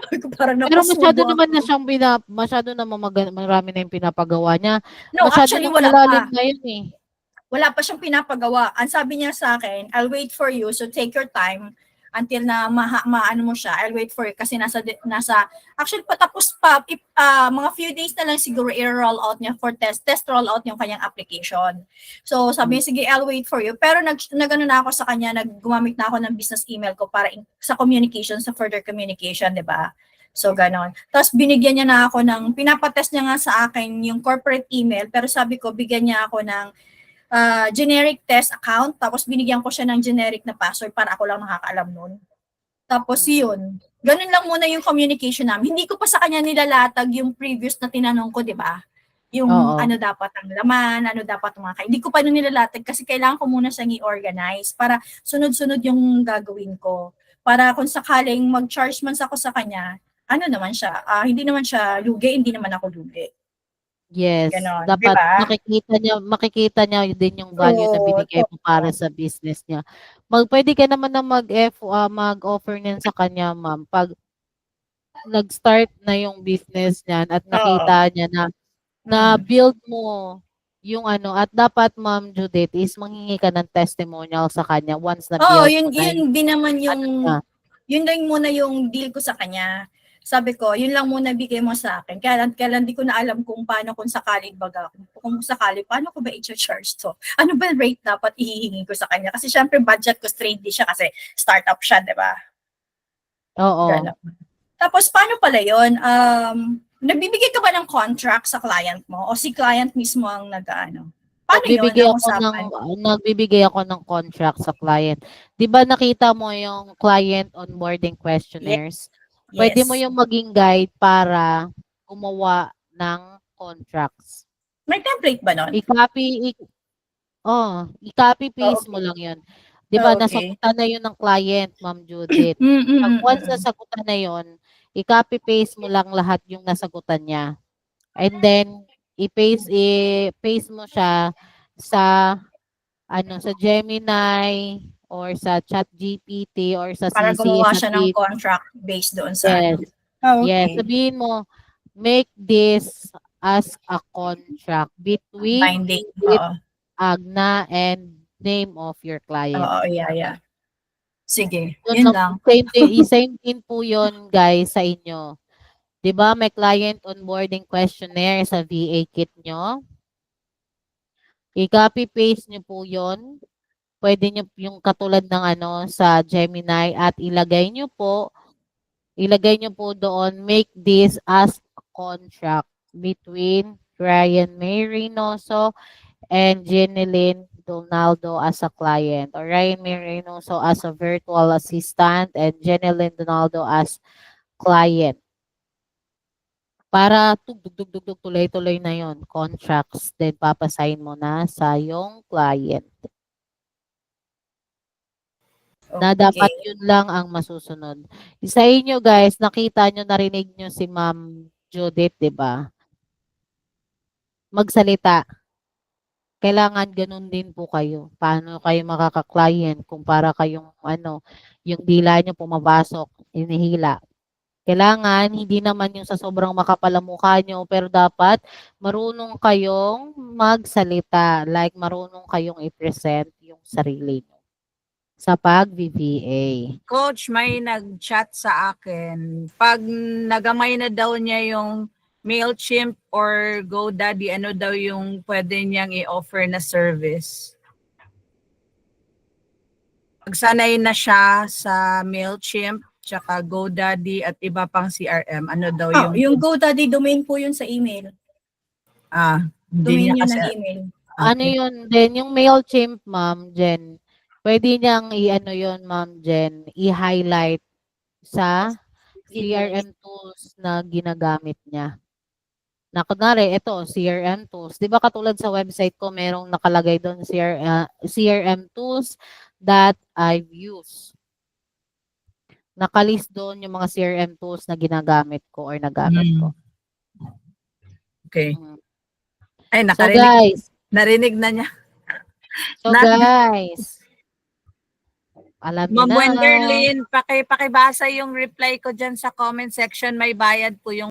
Sabi ko, parang Pero masyado napasubo naman na ako. siyang masyado namang marami na yung pinapagawa niya. No, Masyado actually ng wala malalim pa. na yun, eh. Wala pa siyang pinapagawa. Ang sabi niya sa akin, I'll wait for you, so take your time until na maano mo siya. I'll wait for you kasi nasa actually patapos pa mga few days na lang siguro i-roll out niya for test roll out yung kanyang application. So sabi niya, sige, I'll wait for you. Pero nagano na ako sa kanya, gumamit na ako ng business email ko para sa communication, sa further communication, 'di ba? So, ganon. Tapos, binigyan niya na ako pinapatest niya nga sa akin yung corporate email, pero sabi ko, bigyan niya ako ng generic test account, tapos binigyan ko siya ng generic na password para ako lang nakakaalam nun. Tapos yun, ganun lang muna yung communication namin. Hindi ko pa sa kanya nilalatag yung previous na tinanong ko, di ba? Yung Oo. ano dapat ang laman, ano dapat ang mga hindi ko pa nun nilalatag kasi kailangan ko muna siyang i-organize para sunod-sunod yung gagawin ko. Para kung sakaling mag-charge man ako sa kanya, ano naman siya, hindi naman siya lugi, hindi naman ako lugi. Yes, Ganon, di dapat ba? makikita niya din yung value na Oo, binigay mo para sa business niya. Puwede ka naman na mag-offer niyan sa kanya, ma'am, 'pag nag-start na yung business niyan at oo. nakita niya na Mm. na-build mo yung ano at dapat, Ma'am Judith, is manghingi ka ng testimonial sa kanya once Oo, na-build mo na yun yung din naman ano niya. yun lang muna yung deal ko sa kanya. Sabi ko, yun lang muna bigay mo sa akin. Kailan di ko na alam kung paano, kung sakali baga, kung sakali, paano ko ba i-charge to? Ano ba rate dapat ihihingi ko sa kanya? Kasi syempre budget ko straight siya kasi startup siya, di ba? Oo. Ganon. Tapos paano pala yun? Nagbibigay ka ba ng contract sa client mo? O si client mismo ang nag-ano? Paano yun ang usapan? Nagbibigay ako ng contract sa client. 'Di ba nakita mo yung client onboarding questionnaires? Puwede mo Yes. yung maging guide para gumawa ng contracts. May template ba nun? I-copy Oh, paste mo okay. lang 'yun. 'Di ba Oh, okay. nasagutan na 'yun ng client, Ma'am Judith. Mm, mm, 'Pag mm, once mm. nasagutan na 'yun, i-copy paste mo lang lahat yung nasagutan niya. And then i-paste mo siya sa sa Gemini or sa ChatGPT or sa Para CC, gumawa siya ng sabihin mo contract based doon sa yes, ano. Oh, yes, okay. sabihin mo, "Make this as a contract between Binding. Judith Oo. Agna and name of your client." Oo, yeah. Sige, Yun yun lang lang. po, same din po yun guys sa inyo. 'Di ba may client onboarding questionnaire sa VA kit niyo? I-copy paste niyo po yun. Puwede niyo yung katulad ng sa Gemini at ilagay niyo po doon, "Make this as a contract between Ryan May Reynoso and Jeneline Donaldo as a client, or Ryan May Reynoso as a virtual assistant and Jeneline Donaldo as client." Para tugtog, tuloy-tuloy na yon contracts, then papasign mo na sa yung client. Na dapat Okay. yun lang ang masusunod. Sa inyo guys, nakita nyo, narinig nyo si Ma'am Judith, 'di ba? Magsalita. Kailangan ganun din po kayo. Paano kayo makaka-client kung para kayong yung dila nyo pumapasok, hinihila. Kailangan hindi naman yung sa sobrang makapal ang mukha nyo, pero dapat marunong kayong magsalita, like marunong kayong i-present yung sarili nyo. sa pag-VA. Coach, may nag-chat sa akin. Pag nagamay na daw niya yung MailChimp or GoDaddy, ano daw yung pwede niyang i-offer na service? Pagsanay na siya sa MailChimp, tsaka GoDaddy at iba pang CRM, ano daw Yung GoDaddy domain po yun sa email. hindi Domain niya yun kasi, ng email. Ano yun din, yung MailChimp, Ma'am Jen, pwede niyang i-ano yun, Ma'am Jen, i-highlight sa CRM tools na ginagamit niya. Na kunwari, ito, CRM tools. Di ba katulad sa website ko, merong nakalagay doon CRM tools that I've used. Nakalist doon yung mga CRM tools na ginagamit ko or nagamit ko. Okay. Mm. Ay, So guys, narinig na niya. so guys, alam niyo Ma'am na. Wenderlyn, pakibasa yung reply ko dyan sa comment section. May bayad po yung